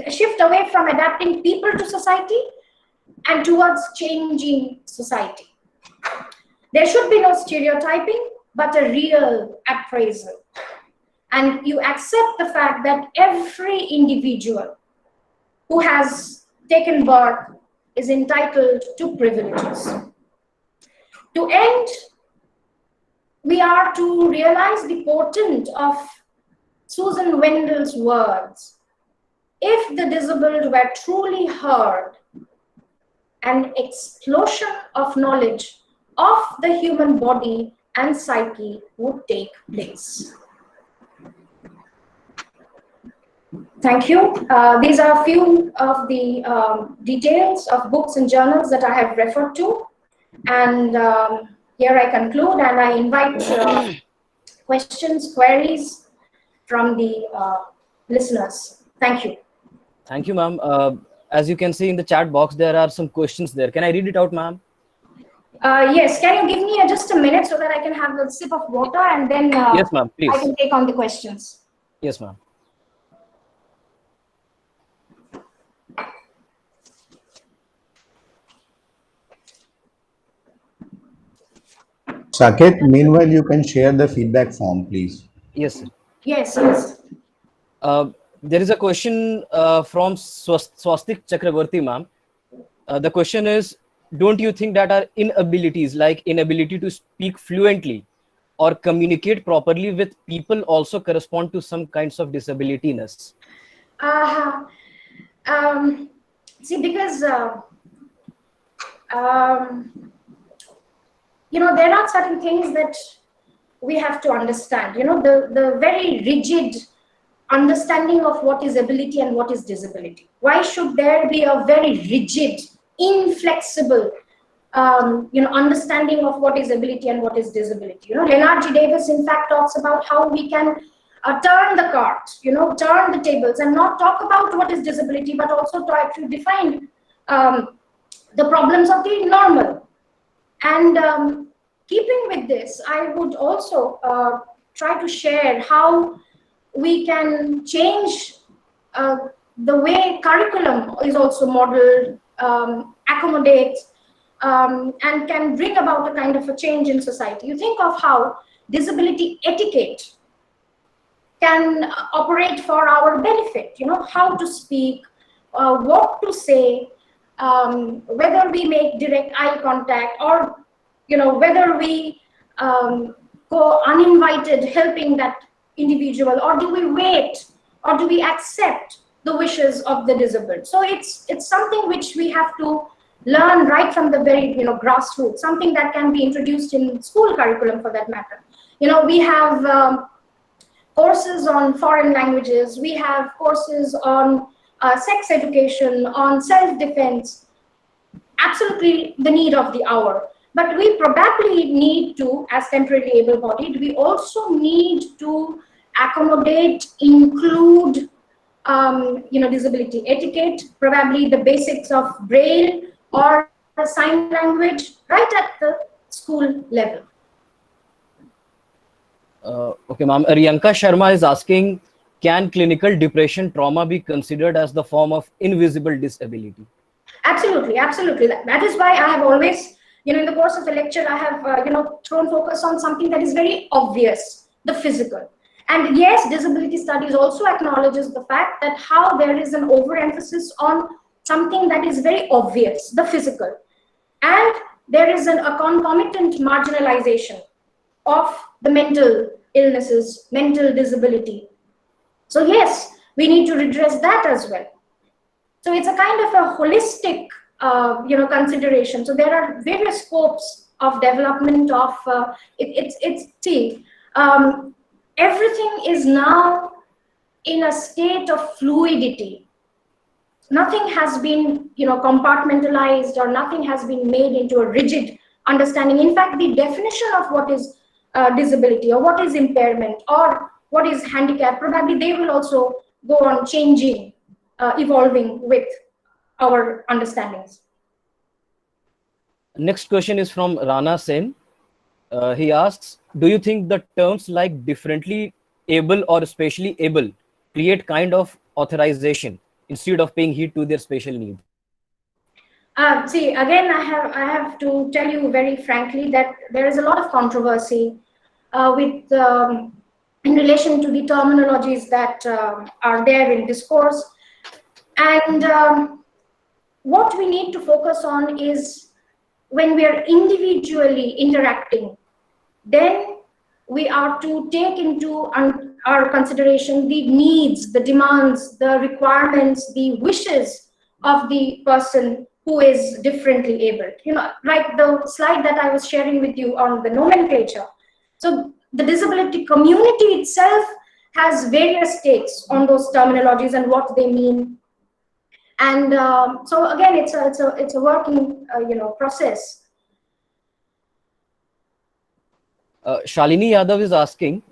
A shift away from adapting people to society and towards changing society. There should be no stereotyping, but a real appraisal. And you accept the fact that every individual who has taken birth is entitled to privileges. To end, we are to realize the portent of Susan Wendell's words. If the disabled were truly heard, an explosion of knowledge of the human body and psyche would take place. Thank you. These are a few of the details of books and journals that I have referred to. And here I conclude, and I invite questions, queries from the listeners. Thank you. Thank you, ma'am. As you can see in the chat box, there are some questions there. Can I read it out, ma'am? Yes. Can you give me just a minute so that I can have a sip of water, and then yes, ma'am, please. I can take on the questions. Yes, ma'am. Saket, meanwhile, you can share the feedback form, please. Yes, sir. Yes, yes. There is a question from Swastik Chakravarti, ma'am. The question is, don't you think that our inabilities, like inability to speak fluently or communicate properly with people, also correspond to some kinds of disabilityness? See, because there are certain things that we have to understand. The very rigid understanding of what is ability and what is disability. Why should there be a very rigid, inflexible, understanding of what is ability and what is disability? Leonard G. Davis, in fact, talks about how we can turn the cart, turn the tables, and not talk about what is disability, but also try to define the problems of the normal. And keeping with this, I would also try to share how we can change the way curriculum is also modeled, accommodates, and can bring about a kind of a change in society. You think of how disability etiquette can operate for our benefit, how to speak, what to say, whether we make direct eye contact, or whether we go uninvited helping that individual, or do we wait, or do we accept the wishes of the disabled? So it's something which we have to learn right from the very grassroots, something that can be introduced in school curriculum for that matter. We have courses on foreign languages, we have courses on sex education, on self-defense, absolutely the need of the hour. But we probably need to, as temporarily able-bodied, we also need to accommodate, include, disability etiquette, probably the basics of Braille or sign language, right at the school level. Okay, ma'am. Riyanka Sharma is asking, can clinical depression trauma be considered as the form of invisible disability? Absolutely, absolutely. That is why I have always, in the course of the lecture, I have, thrown focus on something that is very obvious, the physical. And yes, disability studies also acknowledges the fact that how there is an overemphasis on something that is very obvious, the physical. And there is a concomitant marginalization of the mental illnesses, mental disability. So yes, we need to redress that as well. So it's a kind of a holistic, consideration. So there are various scopes of development of everything is now in a state of fluidity. Nothing has been, compartmentalized, or nothing has been made into a rigid understanding. In fact, the definition of what is disability, or what is impairment, or what is handicap, probably they will also go on changing, evolving with our understandings. Next question is from Rana Sen. He asks, do you think the terms like differently able or specially able create kind of authorization instead of paying heed to their special needs? See, again, I have to tell you very frankly that there is a lot of controversy with in relation to the terminologies that are there in discourse. And what we need to focus on is, when we are individually interacting, then we are to take into our consideration the needs, the demands, the requirements, the wishes of the person who is differently abled. Like the slide that I was sharing with you on the nomenclature. So the disability community itself has various takes on those terminologies and what they mean. And so again, it's a working process. Shalini Yadav is asking,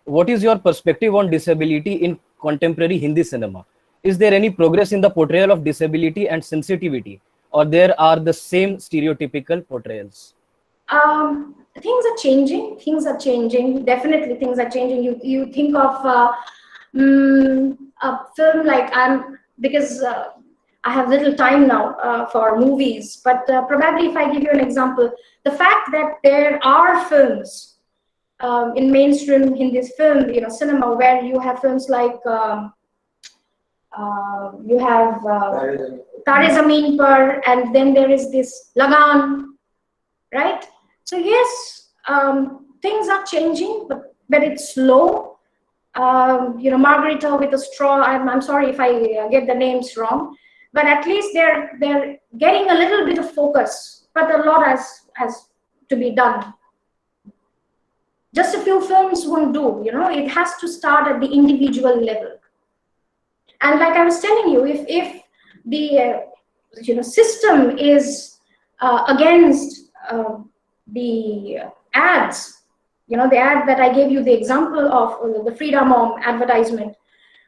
what is your perspective on disability in contemporary Hindi cinema? Is there any progress in the portrayal of disability and sensitivity, or there are the same stereotypical portrayals? Things are changing. Things are changing. Definitely, things are changing. You think of a film like because I have little time now for movies, but probably if I give you an example, the fact that there are films in mainstream Hindi film, cinema, where you have films like you have Tare Zameen Par, and then there is this Lagan, right? So yes, things are changing, but it's slow. Margarita with a straw. I'm sorry if I get the names wrong, but at least they're getting a little bit of focus. But a lot has to be done. Just a few films won't do. It has to start at the individual level. And like I was telling you, if the system is against the ads, the ad that I gave you the example of, the Frida Mom advertisement,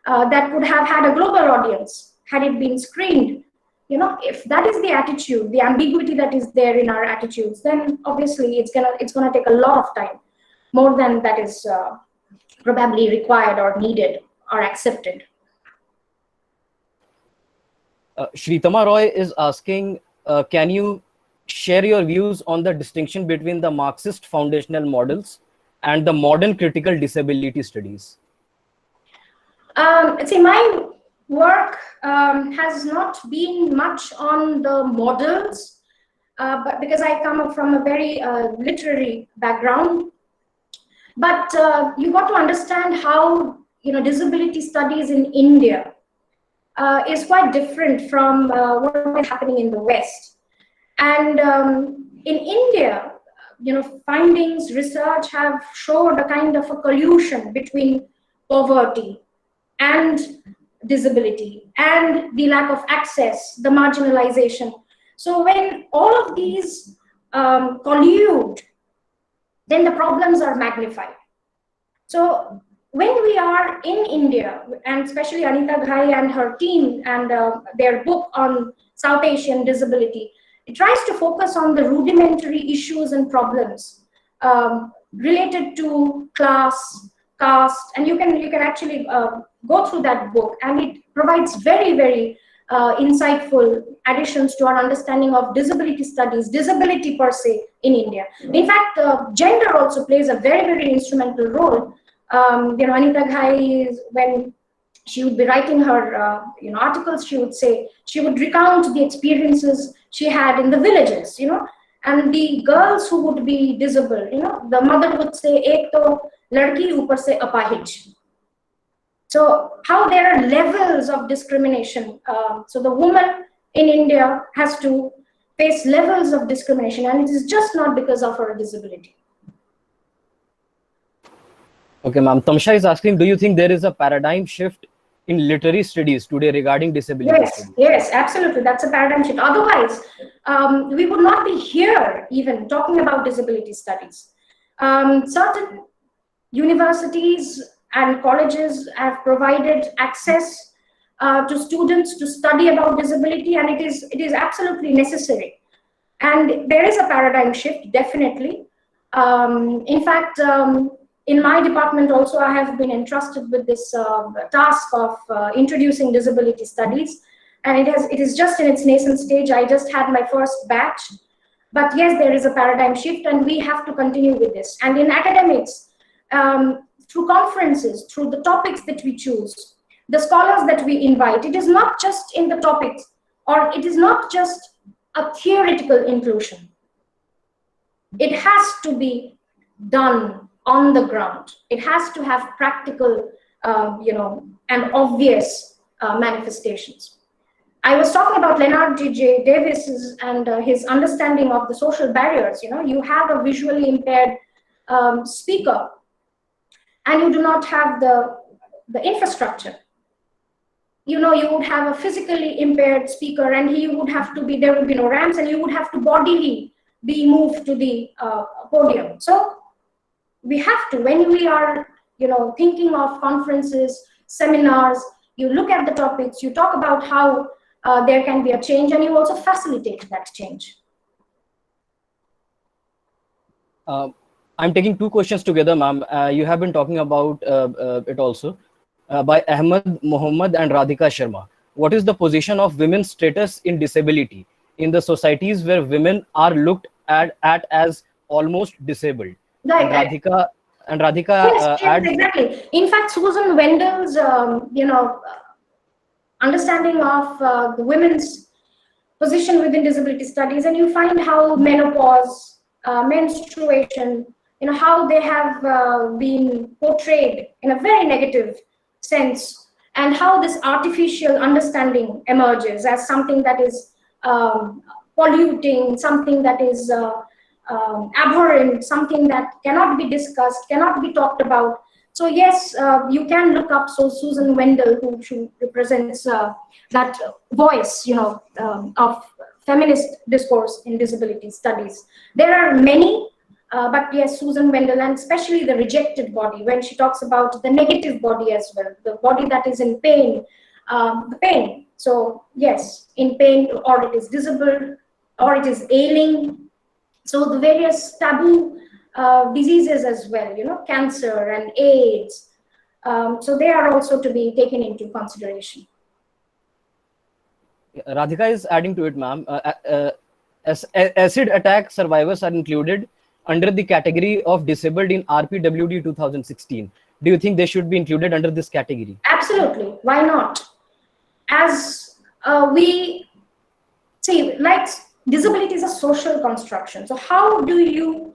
that could have had a global audience had it been screened. If that is the attitude, the ambiguity that is there in our attitudes, then obviously it's gonna take a lot of time, more than that is probably required or needed or accepted. Shritama Roy is asking, can you share your views on the distinction between the Marxist foundational models and the modern critical disability studies? See, my work has not been much on the models, but because I come up from a very literary background. But you got to understand how disability studies in India is quite different from what is happening in the West. And in India, findings, research have showed a kind of a collusion between poverty and disability and the lack of access, the marginalization. So when all of these collude, then the problems are magnified. So when we are in India, and especially Anita Ghai and her team and their book on South Asian disability, it tries to focus on the rudimentary issues and problems related to class, caste, and you can actually go through that book, and it provides very, very insightful additions to our understanding of disability studies, disability per se in India. In fact, gender also plays a very, very instrumental role. Anita Ghai, when she would be writing her articles. She would say, she would recount the experiences she had in the villages, and the girls who would be disabled, the mother would say, ek to ladki upar se apahij. So how there are levels of discrimination. So the woman in India has to face levels of discrimination, and it is just not because of her disability. Okay, ma'am. Tamsha is asking, do you think there is a paradigm shift in literary studies today regarding disability studies? Yes, absolutely. That's a paradigm shift. Otherwise, we would not be here even talking about disability studies. Certain universities and colleges have provided access to students to study about disability, and it is absolutely necessary. And there is a paradigm shift, definitely. In fact, in my department also, I have been entrusted with this task of introducing disability studies, and it is just in its nascent stage. I just had my first batch, but yes, there is a paradigm shift, and we have to continue with this. And in academics, through conferences, through the topics that we choose, the scholars that we invite, it is not just in the topics, or it is not just a theoretical inclusion. It has to be done on the ground. It has to have practical, and obvious manifestations. I was talking about Leonard J. Davis and his understanding of the social barriers. You have a visually impaired speaker, and you do not have the infrastructure. You would have a physically impaired speaker, and there would be no ramps, and you would have to bodily be moved to the podium. So we have to, when we are, thinking of conferences, seminars, you look at the topics, you talk about how there can be a change, and you also facilitate that change. I'm taking two questions together, ma'am. You have been talking about it also. By Ahmed Mohammed and Radhika Sharma. What is the position of women's status in disability in the societies where women are looked at as almost disabled? Right. And Radhika yes, exactly. In fact, Susan Wendell's understanding of the women's position within disability studies, and you find how menopause, menstruation, how they have been portrayed in a very negative sense, and how this artificial understanding emerges as something that is polluting, something that is abhorrent, something that cannot be discussed, cannot be talked about. So yes, you can look up Susan Wendell, who represents that voice, of feminist discourse in disability studies. There are many. But yes, Susan Wendell, and especially the rejected body, when she talks about the negative body as well, the body that is in pain, the pain. So yes, in pain, or it is disabled, or it is ailing. So the various taboo diseases as well, cancer and AIDS. So they are also to be taken into consideration. Radhika is adding to it, ma'am. Acid attack survivors are included under the category of disabled in RPWD 2016. Do you think they should be included under this category? Absolutely. Why not? As we see, like, disability is a social construction. So how do you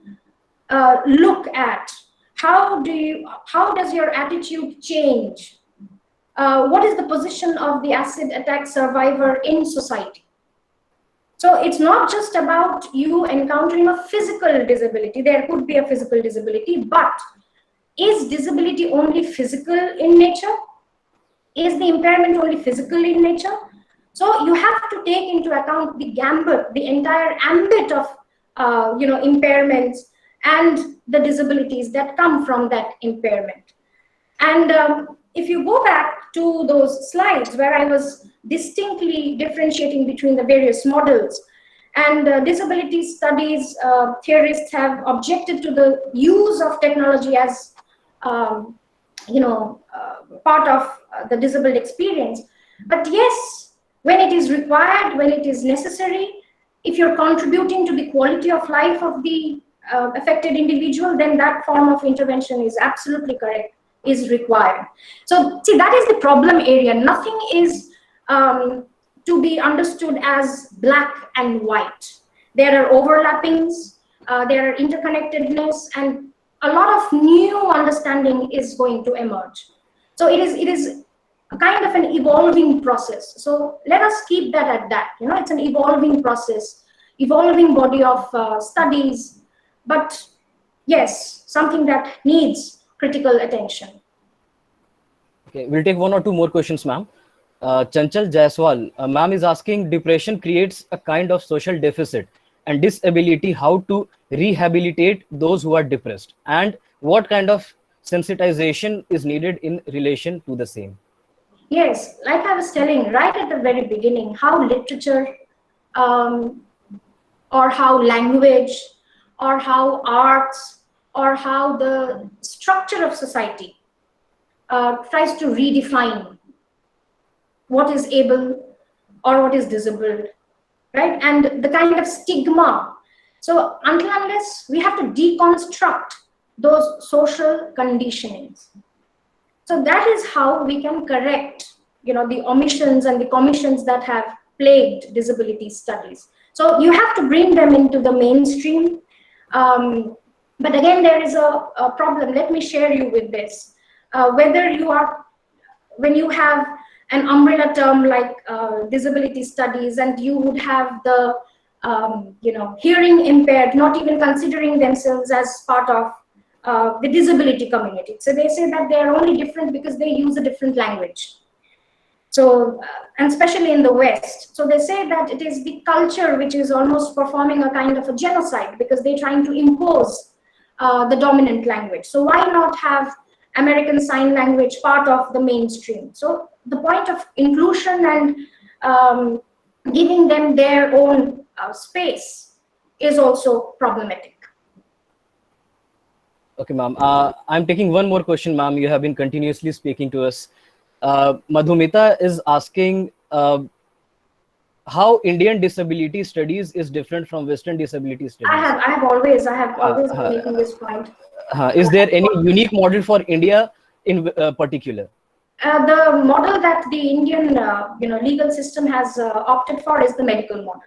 look at, how does your attitude change? What is the position of the acid attack survivor in society? So it's not just about you encountering a physical disability. There could be a physical disability, but is disability only physical in nature? Is the impairment only physical in nature? So you have to take into account the gambit, the entire ambit of impairments and the disabilities that come from that impairment. And if you go back to those slides where I was distinctly differentiating between the various models, and disability studies theorists have objected to the use of technology as part of the disabled experience. But yes, when it is required, when it is necessary, if you're contributing to the quality of life of the affected individual, then that form of intervention is absolutely correct. is required. So see, that is the problem area. Nothing is to be understood as black and white. There are overlappings, there are interconnectedness, and a lot of new understanding is going to emerge. So it is a kind of an evolving process. So let us keep that at that. You know, it's an evolving process, evolving body of studies, but yes, something that needs critical attention. Okay, we'll take one or two more questions, ma'am. Chanchal Jaiswal, ma'am is asking, depression creates a kind of social deficit and disability, how to rehabilitate those who are depressed, and what kind of sensitization is needed in relation to the same? Yes, like I was telling right at the very beginning, how literature or how language or how arts or how the structure of society tries to redefine what is able or what is disabled, right? And the kind of stigma. So until unless we have to deconstruct those social conditionings. So that is how we can correct, you know, the omissions and the commissions that have plagued disability studies. So you have to bring them into the mainstream. But again, there is a problem. Let me share you with this. Whether you are, when you have an umbrella term like disability studies, and you would have the, you know, hearing impaired, not even considering themselves as part of the disability community. So they say that they are only different because they use a different language. So, and especially in the West. So they say that it is the culture which is almost performing a kind of a genocide because they're trying to impose the dominant language. So why not have American Sign Language part of the mainstream? So the point of inclusion and giving them their own space is also problematic. Okay, ma'am. I'm taking one more question, ma'am. You have been continuously speaking to us. Madhumita is asking how Indian disability studies is different from Western disability studies. I have always been making this point. Is there any unique model for India in particular? The model that the Indian you know, legal system has opted for is the medical model.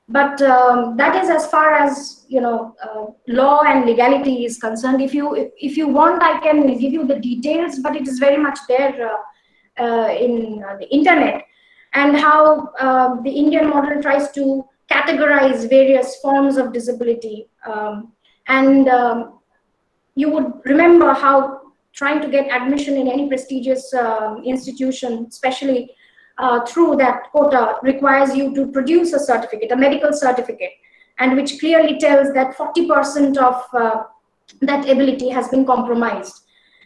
But that is as far as, you know, law and legality is concerned. If you want, I can give you the details, but it is very much there in the internet, and how the Indian model tries to categorize various forms of disability. And you would remember how trying to get admission in any prestigious institution, especially through that quota, requires you to produce a certificate, a medical certificate, and which clearly tells that 40% of that ability has been compromised.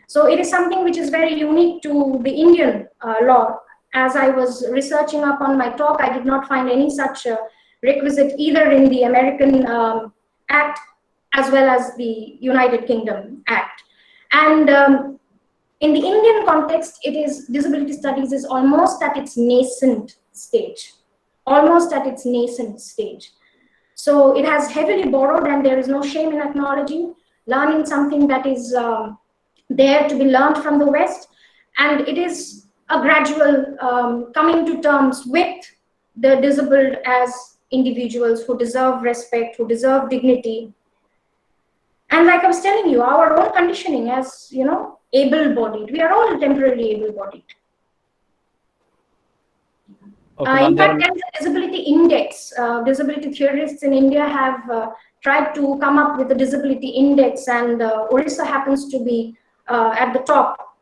So it is something which is very unique to the Indian law. As I was researching up on my talk, I did not find any such requisite either in the American Act as well as the United Kingdom Act. And in the Indian context, it is, disability studies is almost at its nascent stage, So it has heavily borrowed, and there is no shame in acknowledging, learning something that is there to be learned from the West. And it is a gradual coming to terms with the disabled as individuals who deserve respect, who deserve dignity. And like I was telling you, our own conditioning as, you know, able-bodied. We are all temporarily able-bodied. Okay, in fact, there is a disability index. Disability theorists in India have tried to come up with a disability index, and Orissa happens to be at the top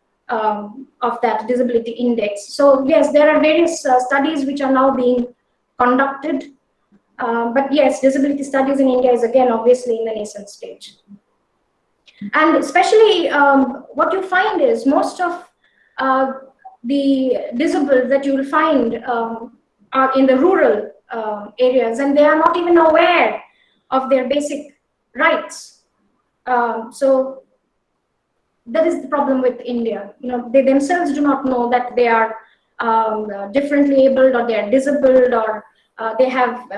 of that disability index. So yes, there are various studies which are now being conducted. But yes, disability studies in India is again obviously in the nascent stage. And especially what you find is most of the disabled that you will find are in the rural areas, and they are not even aware of their basic rights. So that is the problem with India. You know, they themselves do not know that they are differently abled, or they are disabled, or they have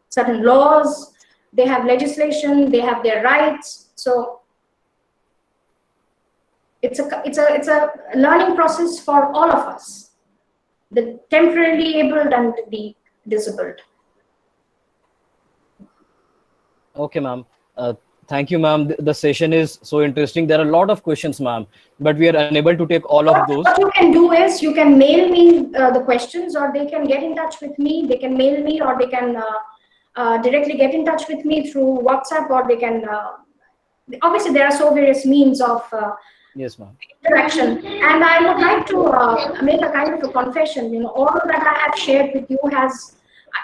certain laws, they have legislation, they have their rights. So it's a learning process for all of us, the temporarily abled and the disabled. Okay, ma'am. Thank you, ma'am. The session is so interesting. There are a lot of questions, ma'am, but we are unable to take all of those. What you can do is you can mail me the questions, or they can get in touch with me. They can mail me, or they can directly get in touch with me through WhatsApp, or they can, obviously there are so various means of Yes, ma'am. interaction. And I would like to make a kind of a confession. You know, all that I have shared with you has,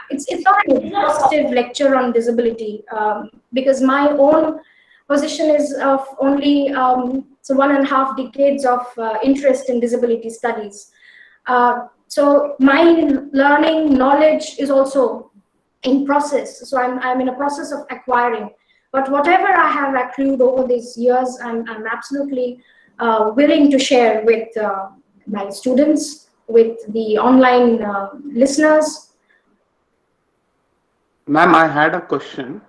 it's not an exhaustive lecture on disability, because my own position is of only so 1.5 decades of interest in disability studies. So my learning knowledge is also in process. So I'm in a process of acquiring. But whatever I have accrued over these years, I'm absolutely willing to share with my students, with the online listeners. Ma'am, I had a question.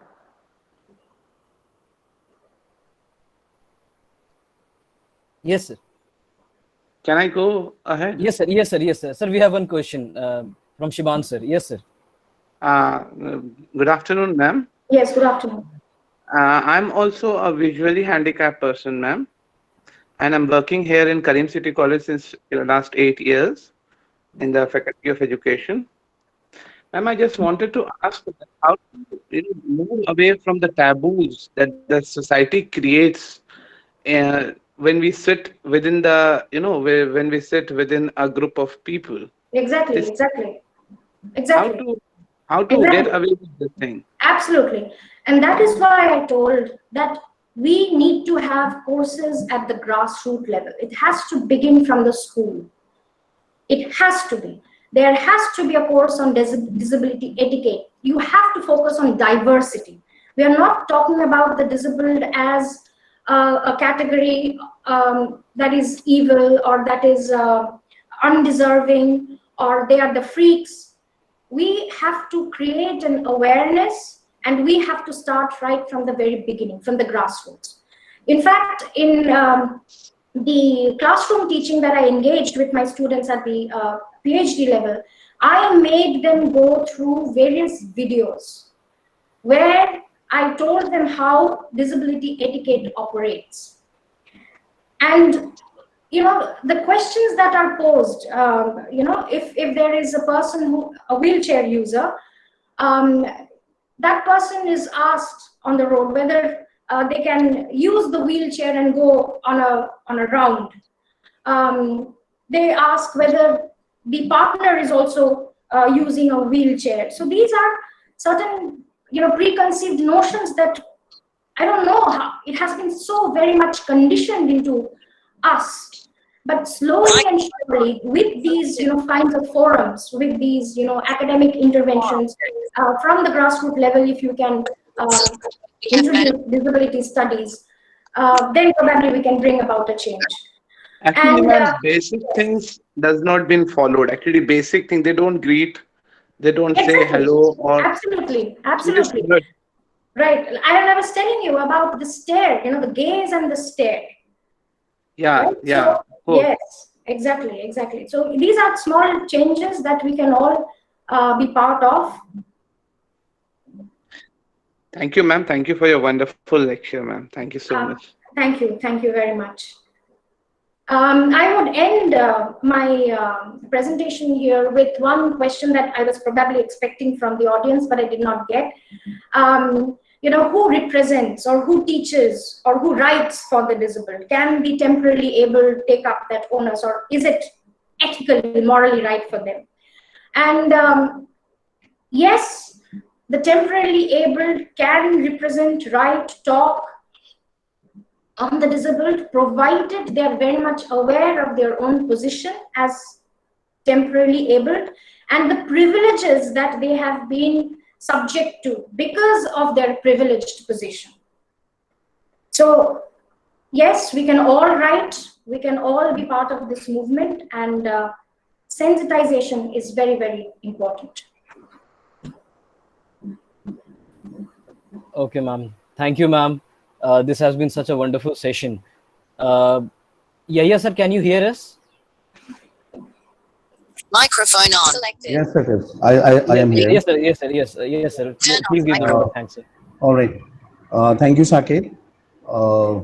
Yes, sir. Can I go ahead? Yes, sir. Yes, sir. Yes, sir. Sir, we have one question from Shiban, sir. Yes, sir. Good afternoon, ma'am. Yes, good afternoon. I'm also a visually handicapped person, ma'am, and I'm working here in Karim City College since the last 8 years in the Faculty of Education. Ma'am, I just wanted to ask how to move away from the taboos that the society creates when we sit within the, when we sit within a group of people. Exactly, This, exactly. how to get away with this thing? Absolutely. And that is why I told that we need to have courses at the grassroots level. It has to begin from the school. It has to be. There has to be a course on disability etiquette. You have to focus on diversity. We are not talking about the disabled as a category that is evil, or that is undeserving, or they are the freaks. We have to create an awareness, and we have to start right from the very beginning, from the grassroots. In fact, in the classroom teaching that I engaged with my students at the PhD level, I made them go through various videos where I told them how disability etiquette operates. And the questions that are posed, if there is a person a wheelchair user, that person is asked on the road whether they can use the wheelchair and go on a round. They ask whether the partner is also using a wheelchair. So these are certain preconceived notions that I don't know how it has been so very much conditioned into us. But slowly and surely, with these kinds of forums, with these academic interventions from the grassroots level, if you can introduce disability studies, then probably we can bring about a change. Actually, ma'am, basic things does not been followed. Actually, basic thing, they don't greet, they don't say hello, or absolutely. Right. And I was telling you about the stare, the gaze and the stare. Yeah, right? yeah. So, yes, exactly. So these are small changes that we can all be part of. Thank you, ma'am. Thank you for your wonderful lecture, ma'am. Thank you so much. Thank you very much. I would end my presentation here with one question that I was probably expecting from the audience, but I did not get. Who represents, or who teaches, or who writes for the disabled? Can the temporarily able take up that onus, or is it ethically, morally right for them? And yes, the temporarily able can represent, write, talk on the disabled, provided they are very much aware of their own position as temporarily abled and the privileges that they have been subject to because of their privileged position. So yes, we can all write, we can all be part of this movement, and sensitization is very, very important. Okay, ma'am. Thank you, ma'am. This has been such a wonderful session. Yeah, sir. Can you hear us? Microphone on. Selected. Yes, sir. Yes. I am here. Yes, sir. Yes, sir. Yes, sir. Turn Please off give the microphone. thanks, sir. All right. Thank you, Saket.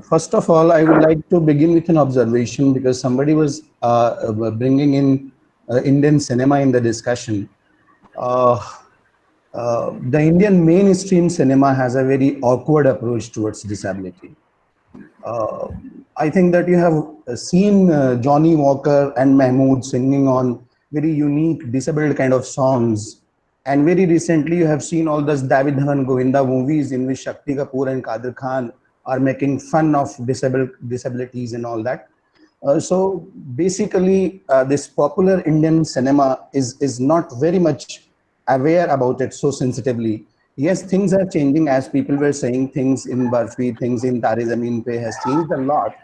First of all, I would like to begin with an observation because somebody was bringing in Indian cinema in the discussion. Uh, the Indian mainstream cinema has a very awkward approach towards disability. Uh, I think that you have seen Johnny Walker and Mahmood singing on very unique disabled kind of songs. And very recently, you have seen all those David Dhawan Govinda movies in which Shakti Kapoor and Kadir Khan are making fun of disabilities and all that. So basically, this popular Indian cinema is not very much aware about it so sensitively. Yes, things are changing as people were saying. Things in Barfi, things in Tare Zameen Pe has changed a lot.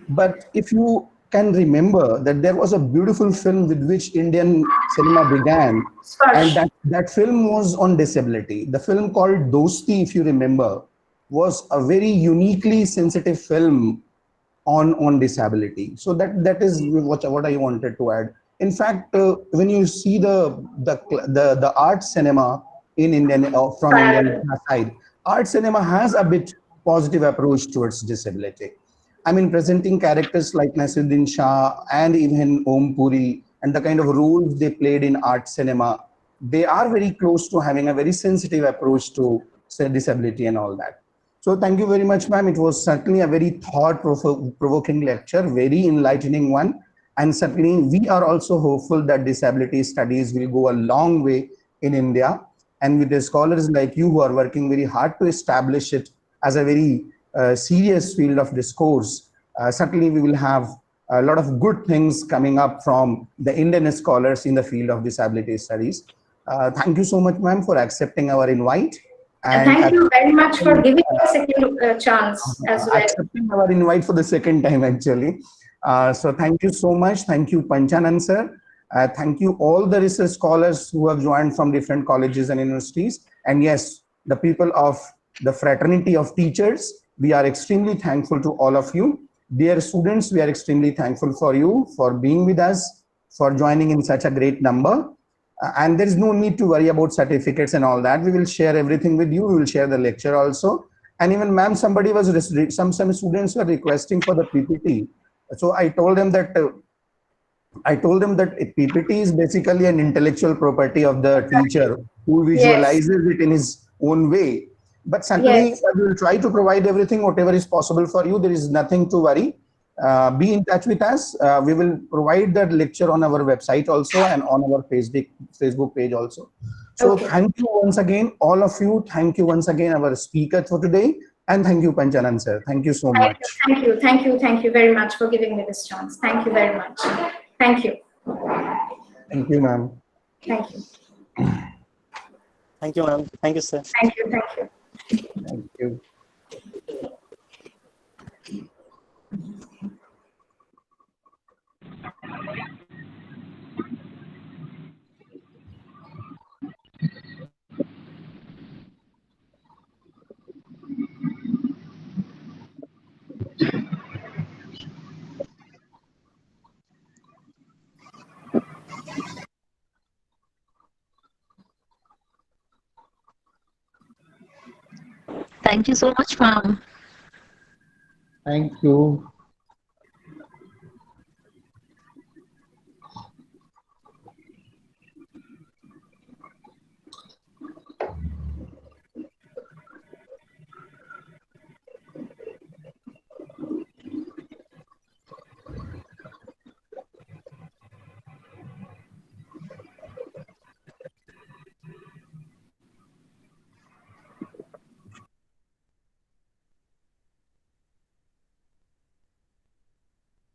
But if you can remember that there was a beautiful film with which Indian cinema began, and Sparsh. that film was on disability. The film called Dosti, if you remember, was a very uniquely sensitive film on disability. So that is what I wanted to add. In fact, when you see the art cinema in Indian from Indian side, art cinema has a bit positive approach towards disability. I mean, presenting characters like Nasiruddin Shah and even Om Puri and the kind of roles they played in art cinema, they are very close to having a very sensitive approach to say disability and all that. So thank you very much, ma'am. It was certainly a very thought-provoking lecture, very enlightening one. And certainly we are also hopeful that disability studies will go a long way in India. And with the scholars like you who are working very hard to establish it as a very serious field of discourse, certainly we will have a lot of good things coming up from the Indian scholars in the field of disability studies. Thank you so much, ma'am, for accepting our invite. And And thank you very much for giving me a second chance as well. accepting our invite for the second time, actually. So thank you so much. Thank you, Panchanan sir. Thank you all the research scholars who have joined from different colleges and universities. And yes, the people of the fraternity of teachers, we are extremely thankful to all of you. Dear students, we are extremely thankful for you, for being with us, for joining in such a great number. And there is no need to worry about certificates and all that. We will share everything with you. We will share the lecture also. And even, ma'am, somebody was, some students were requesting for the PPT. So I told them that PPT is basically an intellectual property of the teacher who visualizes it in his own way. But certainly we will try to provide everything, whatever is possible for you. There is nothing to worry. Be in touch with us. We will provide that lecture on our website also and on our Facebook page also. So thank you once again, all of you. Thank you once again, our speaker for today. And thank you, Panchanan sir. Thank you so much. Thank you very much for giving me this chance. Thank you very much. Thank you. Thank you, ma'am. Thank you. Thank you, ma'am. Thank you, sir. Thank you. Thank you. Thank you. Thank you so much, ma'am. Thank you.